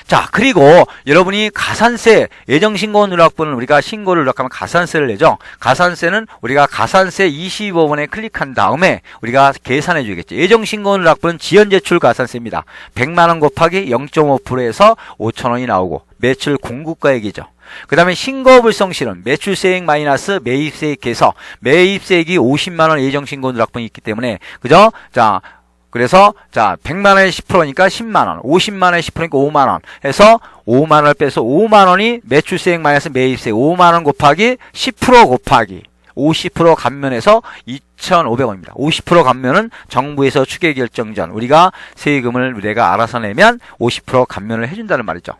자, 그리고 여러분이 가산세 예정신고 누락분을 우리가 신고를 누락하면 가산세를 내죠. 가산세는 우리가 가산세 25번에 클릭한 다음에 우리가 계산해 주겠죠. 예정신고 누락분은 지연제출 가산세입니다. 100만원 곱하기 0.5%에서 5천원이 나오고 매출 공급가액이죠. 그 다음에 신고불성실은 매출세액 마이너스 매입세액에서 매입세액이 50만원 예정신고 누락분이 있기 때문에, 그죠? 자, 그래서 자 100만원에 10%니까 10만원, 50만원에 10%니까 5만원 해서 5만원을 빼서 5만원이 매출세액 마이너스 매입세액 5만원 곱하기 10% 곱하기 50% 감면해서 2,500원입니다. 50% 감면은 정부에서 추계결정 전 우리가 세금을 내가 알아서 내면 50% 감면을 해준다는 말이죠.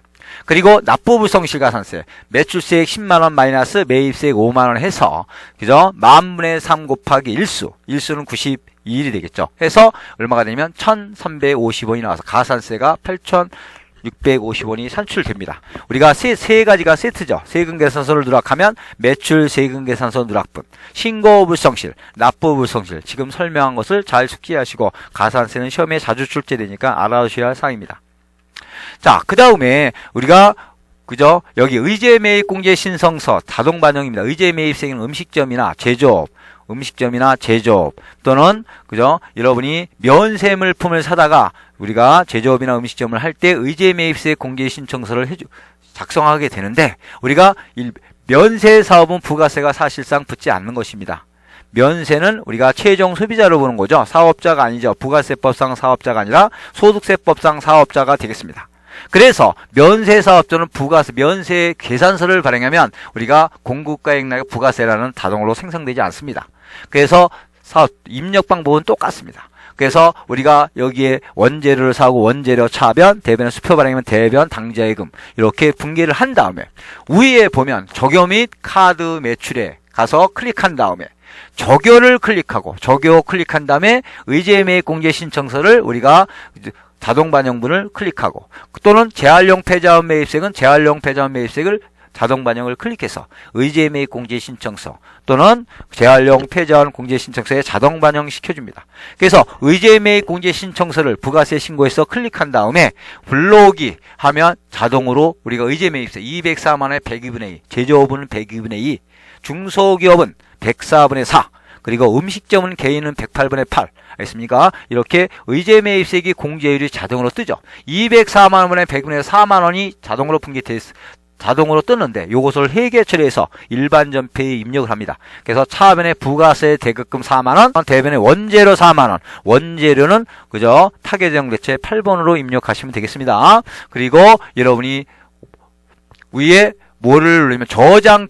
그리고 납부불성실가산세 매출세액 10만원 마이너스 매입세액 5만원 해서, 그죠? 만분의 3 곱하기 일수는 92일이 되겠죠. 해서 얼마가 되냐면 1,350원이 나와서 가산세가 8,650원이 산출됩니다. 우리가 세 가지가 세트죠. 세금계산서를 누락하면 매출 세금계산서 누락분, 신고불성실, 납부불성실, 지금 설명한 것을 잘 숙지하시고 가산세는 시험에 자주 출제되니까 알아두셔야 할 사항입니다. 자, 그 다음에 우리가, 그죠? 여기 의제매입공제 신청서 자동 반영입니다. 의제매입세액은 음식점이나 제조업, 또는, 그죠? 여러분이 면세물품을 사다가 우리가 제조업이나 음식점을 할 때 의제매입세 공제 신청서를 작성하게 되는데, 우리가 면세 사업은 부가세가 사실상 붙지 않는 것입니다. 면세는 우리가 최종 소비자로 보는 거죠. 사업자가 아니죠. 부가세법상 사업자가 아니라 소득세법상 사업자가 되겠습니다. 그래서 면세사업자는 부가세, 면세 계산서를 발행하면 우리가 공급가액 부가세라는 자동으로 생성되지 않습니다. 그래서 사업 입력 방법은 똑같습니다. 그래서 우리가 여기에 원재료를 사고 원재료 차변, 대변은 수표 발행이면 대변, 당좌예금 이렇게 분계를 한 다음에 위에 보면 적요 및 카드 매출에 가서 클릭한 다음에 적요를 클릭하고 적요 클릭한 다음에 의제매입 공제 신청서를 우리가 자동 반영분을 클릭하고, 또는 재활용 폐자원 매입세액은 재활용 폐자원 매입세액을 자동 반영을 클릭해서 의제매입 공제 신청서 또는 재활용 폐자원 공제 신청서에 자동 반영 시켜줍니다. 그래서 의제매입 공제 신청서를 부가세 신고해서 클릭한 다음에 불러오기 하면 자동으로 우리가 의제매입세 204만원에 102분의 2, 제조업은 102분의 2, 중소기업은 104분의 4, 그리고 음식점은 개인은 108분의 8. 알겠습니까? 이렇게 의제매입세액이 공제율이 자동으로 뜨죠. 204만원에 100분의 4만원이 자동으로 자동으로 뜨는데 요것을 회계 처리해서 일반 전폐에 입력을 합니다. 그래서 차변에 부가세 대급금 4만원, 대변에 원재료 4만원. 원재료는 그저 타겟형 대체 8번으로 입력하시면 되겠습니다. 그리고 여러분이 위에 뭐를 누르면 저장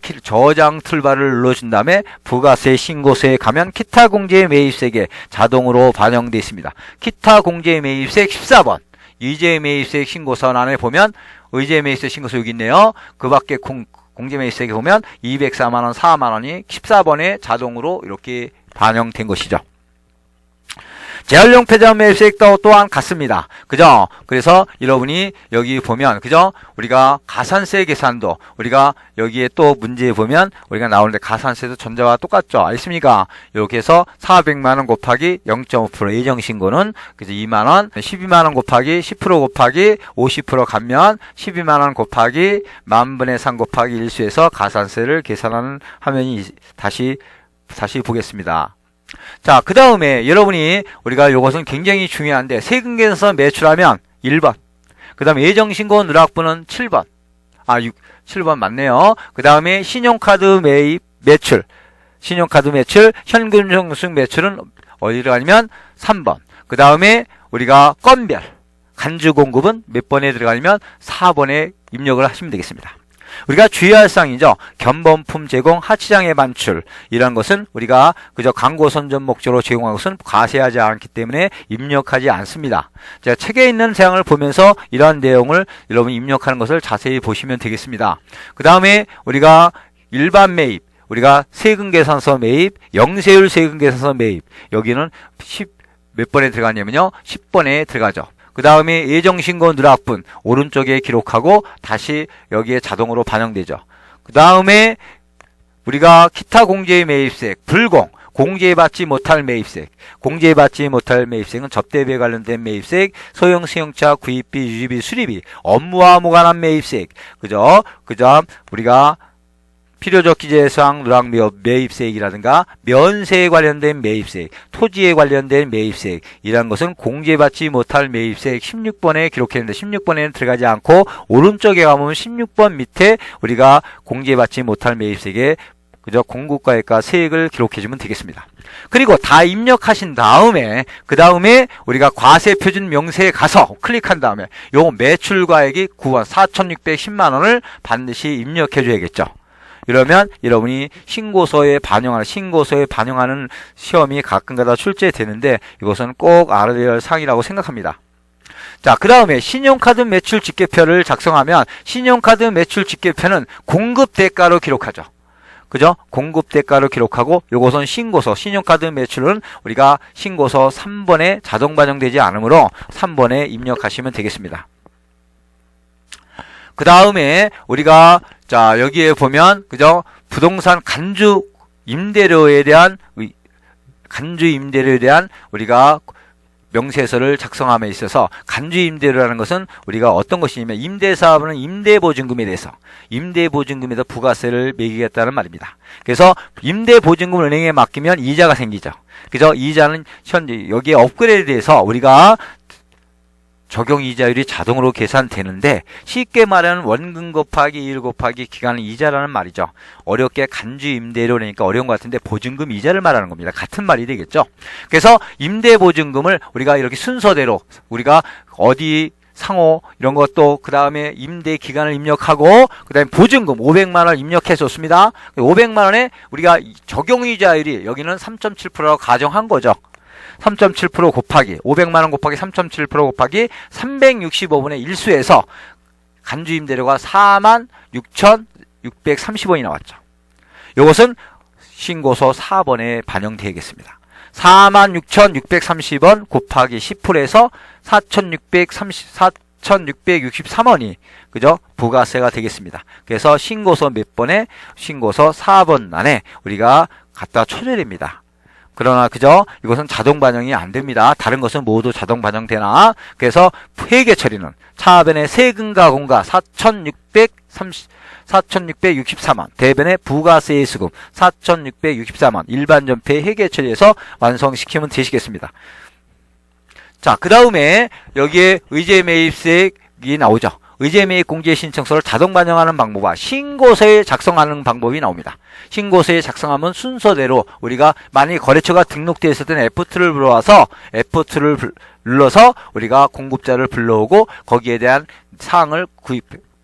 툴바를 눌러준 다음에 부가세 신고서에 가면 기타 공제 매입세액에 자동으로 반영되어 있습니다. 기타 공제 매입세액 14번 의제 매입세액 신고서 안에 보면 의제 매입세액 신고서 여기 있네요. 그 밖에 공제 매입세액에 보면 204만원 4만원이 14번에 자동으로 이렇게 반영된 것이죠. 재활용 폐점 매입세액도 또한 같습니다. 그죠? 그래서 여러분이 여기 보면, 그죠? 우리가 가산세 계산도, 우리가 여기에 또 문제에 보면, 우리가 나오는데 가산세도 전자와 똑같죠? 알겠습니까? 이렇게 해서 400만원 곱하기 0.5% 예정신고는, 그래서 2만원, 12만원 곱하기 10% 곱하기 50% 감면, 12만원 곱하기 10,000분의 3 곱하기 1수에서 가산세를 계산하는 화면이 다시 보겠습니다. 자, 그 다음에 여러분이 우리가 요것은 굉장히 중요한데 세금 계산서 매출하면 1번, 그 다음에 예정신고 누락부는 7번, 7번 맞네요. 그 다음에 신용카드 매출, 현금 정수익 매출은 어디로 가냐면 3번, 그 다음에 우리가 건별, 간주 공급은 몇 번에 들어가냐면 4번에 입력을 하시면 되겠습니다. 우리가 주의할 사항이죠. 견본품 제공, 하치장의 반출 이런 것은 우리가 그저 광고 선전 목적으로 제공한 것은 과세하지 않기 때문에 입력하지 않습니다. 제가 책에 있는 사항을 보면서 이러한 내용을 여러분 입력하는 것을 자세히 보시면 되겠습니다. 그 다음에 우리가 일반 매입, 우리가 세금계산서 매입, 영세율 세금계산서 매입 여기는 몇 번에 들어가냐면요 10번에 들어가죠. 그 다음에 예정신고 누락분 오른쪽에 기록하고 다시 여기에 자동으로 반영되죠. 그 다음에 우리가 기타 공제 매입세액, 불공, 공제받지 못할 매입세액, 공제받지 못할 매입세액은 접대비에 관련된 매입세액, 소형 승용차 구입비, 유지비, 수리비, 업무와 무관한 매입세액, 그죠? 그다음 우리가 필요적 기재사항 누락 매입세액이라든가 면세에 관련된 매입세액, 토지에 관련된 매입세액 이런 것은 공제받지 못할 매입세액 16번에 기록했는데 16번에는 들어가지 않고 오른쪽에 가보면 16번 밑에 우리가 공제받지 못할 매입세액에 그저 공급가액과 세액을 기록해주면 되겠습니다. 그리고 다 입력하신 다음에 그 다음에 우리가 과세표준 명세에 가서 클릭한 다음에 요 매출가액이 9원 4,610만원을 반드시 입력해 줘야겠죠. 이러면 여러분이 신고서에 반영하는 시험이 가끔가다 출제되는데 이것은 꼭 알아야 할 사항이라고 생각합니다. 자, 그 다음에 신용카드 매출 집계표를 작성하면 신용카드 매출 집계표는 공급 대가로 기록하죠. 그죠? 공급 대가로 기록하고 요것은 신용카드 매출은 우리가 신고서 3번에 자동 반영되지 않으므로 3번에 입력하시면 되겠습니다. 그 다음에 우리가 자 여기에 보면 그죠 부동산 간주 임대료에 대한 우리가 명세서를 작성함에 있어서 간주 임대료라는 것은 우리가 어떤 것이냐면 임대사업은 임대보증금에 대해서 임대보증금에다 부가세를 매기겠다는 말입니다. 그래서 임대보증금을 은행에 맡기면 이자가 생기죠. 그죠? 이자는 현재 여기에 업그레이드돼서 우리가 적용 이자율이 자동으로 계산되는데 쉽게 말하면 원금 곱하기 1 곱하기 기간 이자라는 말이죠. 어렵게 간주 임대료라니까 어려운 것 같은데 보증금 이자를 말하는 겁니다. 같은 말이 되겠죠. 그래서 임대보증금을 우리가 이렇게 순서대로 우리가 어디 상호 이런 것도 그 다음에 임대 기간을 입력하고 그 다음에 보증금 500만원 입력해 줬습니다. 500만원에 우리가 적용 이자율이 여기는 3.7%라고 가정한 거죠. 3.7% 곱하기 500만원 곱하기 3.7% 곱하기 365분의 1수에서 간주임대료가 46,630원이 나왔죠. 이것은 신고서 4번에 반영되겠습니다. 46,630원 곱하기 10%에서 4,663원이 그죠? 부가세가 되겠습니다. 그래서 신고서 몇 번에 신고서 4번 안에 우리가 갖다 쳐줘야 됩니다. 그러나 그죠? 이것은 자동 반영이 안 됩니다. 다른 것은 모두 자동 반영되나? 그래서 회계 처리는 차변의 세금과 공과 4,664만, 대변의 부가세의 수급 4,664만, 일반 전폐 회계 처리해서 완성시키면 되시겠습니다. 자, 그 다음에 여기에 의제 매입세액이 나오죠. 의제 매입 공제 신청서를 자동 반영하는 방법과 신고서에 작성하는 방법이 나옵니다. 신고서에 작성하면 순서대로 우리가 만약 거래처가 등록되어 있을 때는 F2를 불러와서 F2를 눌러서 우리가 공급자를 불러오고 거기에 대한 사항을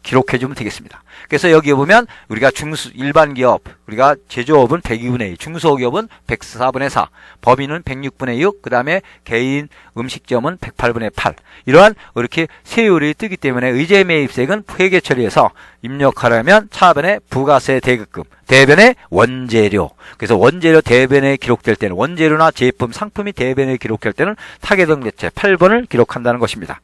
기록해주면 되겠습니다. 그래서 여기에 보면 우리가 일반 기업, 우리가 제조업은 102분의 2, 중소기업은 104분의 4, 법인은 106분의 6, 그 다음에 개인 음식점은 108분의 8. 이러한 이렇게 세율이 뜨기 때문에 의제 매입세액은 회계 처리해서 입력하려면 차변에 부가세 대급금, 대변에 원재료. 그래서 원재료 대변에 기록될 때는 원재료나 제품, 상품이 대변에 기록될 때는 타개동 대체 8번을 기록한다는 것입니다.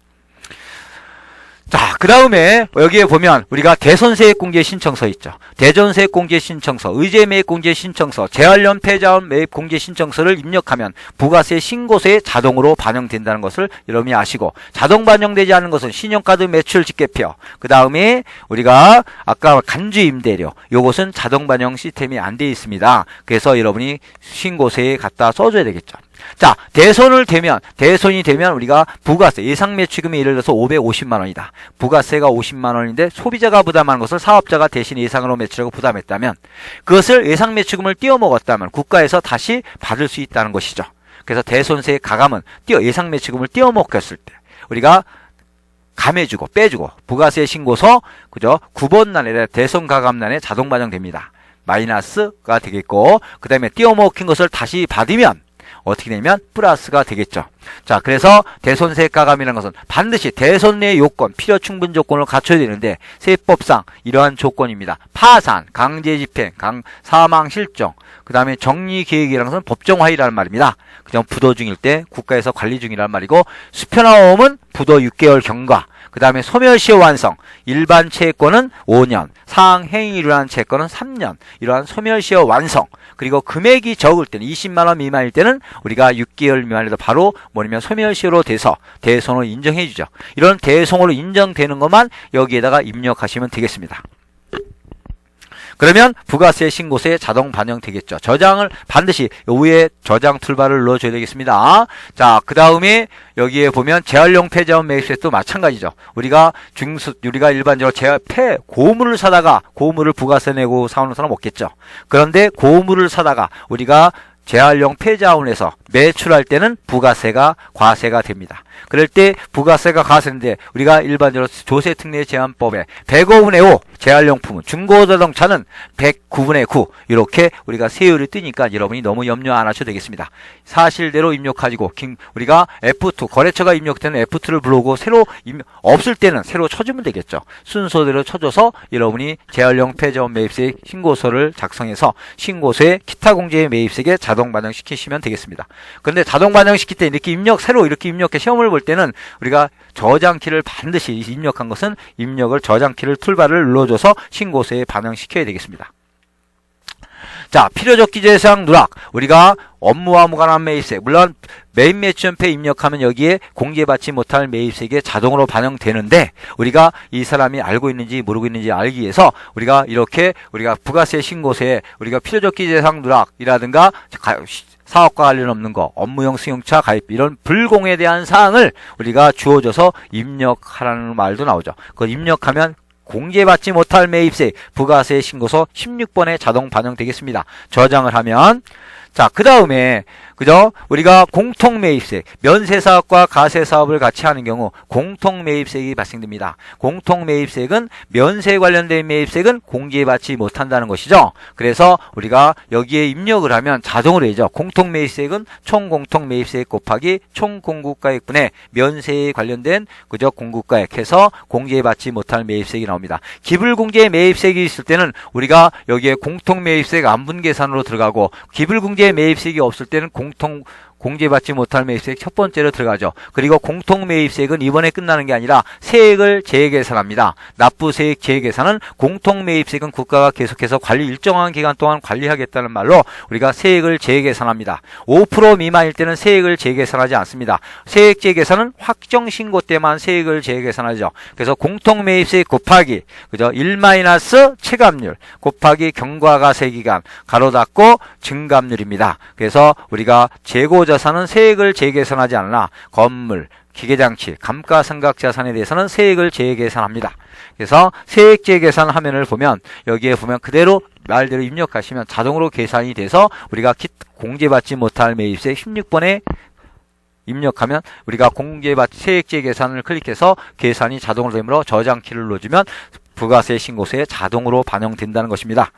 자, 그 다음에 여기에 보면 우리가 대손세액공제 신청서 있죠. 대전세액공제 신청서, 의제매입공제 신청서, 재활용 폐자원 매입공제 신청서를 입력하면 부가세 신고서에 자동으로 반영된다는 것을 여러분이 아시고, 자동 반영되지 않는 것은 신용카드 매출 직계표, 그 다음에 우리가 아까 간주임대료, 요것은 자동 반영 시스템이 안 되어 있습니다. 그래서 여러분이 신고서에 갖다 써줘야 되겠죠. 자, 대손이 되면 우리가 부가세, 예상 매출금이 예를 들어서 550만 원이다. 부가세가 50만 원인데 소비자가 부담하는 것을 사업자가 대신 예상으로 매출하고 부담했다면, 그것을 예상 매출금을 띄어먹었다면 국가에서 다시 받을 수 있다는 것이죠. 그래서 대손세의 가감은 예상 매출금을 띄어먹었을 때 우리가 감해주고 빼주고 부가세 신고서, 그죠? 9번란에 대손 가감란에 자동 반영됩니다. 마이너스가 되겠고, 그 다음에 띄어먹힌 것을 다시 받으면 어떻게 되면 플러스가 되겠죠. 자, 그래서 대손세 가감이라는 것은 반드시 대손의 요건, 필요 충분 조건을 갖춰야 되는데 세법상 이러한 조건입니다. 파산, 강제 집행, 사망 실종, 그 다음에 정리 계획이라는 것은 법정 화의라는 말입니다. 그냥 부도 중일 때 국가에서 관리 중이라는 말이고, 수표나오험은 부도 6개월 경과, 그 다음에 소멸시효 완성, 일반 채권은 5년, 상행이 일어난 채권은 3년, 이러한 소멸시효 완성, 그리고 금액이 적을 때는 20만원 미만일 때는 우리가 6개월 미만에도 바로 뭐냐면 소멸시효로 돼서 대손으로 인정해주죠. 이런 대손으로 인정되는 것만 여기에다가 입력하시면 되겠습니다. 그러면 부가세 신고서에 자동 반영되겠죠. 저장을 반드시 위에 저장 툴바를 눌러줘야 되겠습니다. 자, 그 다음에 여기에 보면 재활용 폐자원 매입세도 마찬가지죠. 우리가 일반적으로 고무를 사다가 고무를 부가세 내고 사오는 사람 없겠죠. 그런데 고무를 사다가 우리가 재활용 폐자원에서 매출할 때는 부가세가 과세가 됩니다. 그럴 때 부가세가 과세인데 우리가 일반적으로 조세특례 제한법에 105분의 5 재활용품은 중고자동차는 109분의 9 이렇게 우리가 세율이 뜨니까 여러분이 너무 염려 안 하셔도 되겠습니다. 사실대로 입력하시고 우리가 F2 거래처가 입력되는 F2를 부르고 새로 없을 때는 새로 쳐주면 되겠죠. 순서대로 쳐줘서 여러분이 재활용 폐자원 매입세 신고서를 작성해서 신고서에 기타 공제의 매입세에 자동 반영시키시면 되겠습니다. 그런데 자동 반영시킬 때 이렇게 새로 이렇게 입력해 시험을 볼 때는 우리가 저장키를 반드시 입력한 것은 입력을 저장키를 툴바를 눌러줘서 신고서에 반영시켜야 되겠습니다. 자, 필요적 기재사항 누락. 우리가 업무와 무관한 매입세, 물론 매입 매출연패 입력하면 여기에 공개받지 못할 매입세액에 자동으로 반영되는데, 우리가 이 사람이 알고 있는지 모르고 있는지 알기 위해서 우리가 이렇게 우리가 부가세 신고서에 우리가 필요적 기재사항 누락이라든가 사업과 관련 없는 거, 업무용 승용차 가입, 이런 불공에 대한 사항을 우리가 주어져서 입력하라는 말도 나오죠. 그걸 입력하면 공개받지 못할 매입세 부가세 신고서 16번에 자동 반영되겠습니다. 저장을 하면. 자, 그 다음에 그죠? 우리가 공통매입세, 면세사업과 가세사업을 같이 하는 경우 공통매입세액이 발생됩니다. 공통매입세액은 면세 관련된 매입세액은 공개받지 못한다는 것이죠. 그래서 우리가 여기에 입력을 하면 자동으로 되죠. 공통매입세액은 총공통매입세액 곱하기 총공급가액분의 면세에 관련된 그죠? 공급가액 해서 공개받지 못할 매입세액이 나옵니다. 기불공제 매입세액이 있을 때는 우리가 여기에 공통매입세액 안분계산으로 들어가고, 기불공제 매입세액이 없을 때는 공제받지 못할 매입세액 첫 번째로 들어가죠. 그리고 공통매입세액은 이번에 끝나는 게 아니라 세액을 재계산합니다. 납부세액 재계산은 공통매입세액은 국가가 계속해서 일정한 기간 동안 관리하겠다는 말로 우리가 세액을 재계산합니다. 5% 미만일 때는 세액을 재계산하지 않습니다. 세액 재계산은 확정신고 때만 세액을 재계산하죠. 그래서 공통매입세액 곱하기 그죠? 1 체감률 곱하기 경과가세기간 가로 닫고 증감률입니다. 그래서 우리가 재고자산은 세액을 재계산하지 않으나 건물, 기계장치, 감가상각자산에 대해서는 세액을 재계산합니다. 그래서 세액 재계산 화면을 보면 여기에 보면 그대로 말대로 입력하시면 자동으로 계산이 돼서 우리가 공제받지 못할 매입세 16번에 입력하면 우리가 공개받 세액제 계산을 클릭해서 계산이 자동으로 되므로 저장키를 눌러주면 부가세 신고서에 자동으로 반영된다는 것입니다.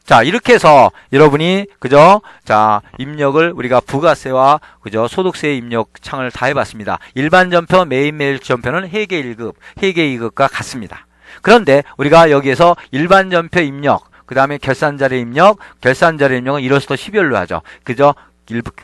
자, 이렇게 해서 여러분이 그죠? 자, 입력을 우리가 부가세와 그죠? 소득세 입력 창을 다 해봤습니다. 일반 전표, 매일매일 전표는 회계 1급, 회계 2급과 같습니다. 그런데 우리가 여기에서 일반 전표 입력, 그 다음에 결산자료 입력, 결산자료 입력은 1월부터 12월로 하죠. 그죠?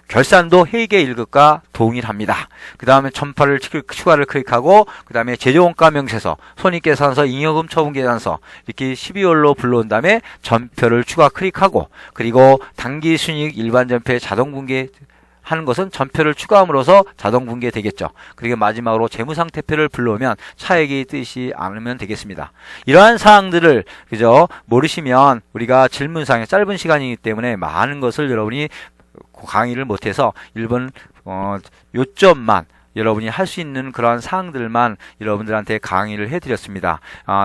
결산도 회계 1급과 동일합니다. 그 다음에 전파를 추가를 클릭하고 그 다음에 재조원가 명세서, 손익계산서, 잉여금 처분계산서 이렇게 12월로 불러온 다음에 전표를 추가 클릭하고 그리고 당기순이익 일반 전표에 자동분계 하는 것은 전표를 추가함으로써 자동 분계되겠죠. 그리고 마지막으로 재무상태표를 불러오면 차액이 뜨지 않으면 되겠습니다. 이러한 사항들을 그죠 모르시면 우리가 질문상에 짧은 시간이기 때문에 많은 것을 여러분이 강의를 못해서 일본 요점만 여러분이 할 수 있는 그러한 사항들만 여러분들한테 강의를 해드렸습니다.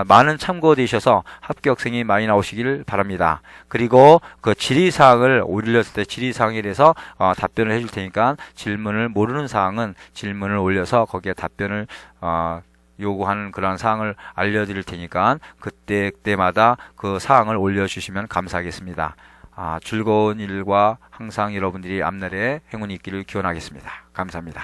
많은 참고되셔서 합격생이 많이 나오시길 바랍니다. 그리고 그 질의사항을 올렸을 때 질의사항에 대해서 답변을 해줄 테니까 질문을 모르는 사항은 질문을 올려서 거기에 답변을 요구하는 그런 사항을 알려드릴 테니까 그때마다 그 사항을 올려주시면 감사하겠습니다. 즐거운 일과 항상 여러분들이 앞날에 행운이 있기를 기원하겠습니다. 감사합니다.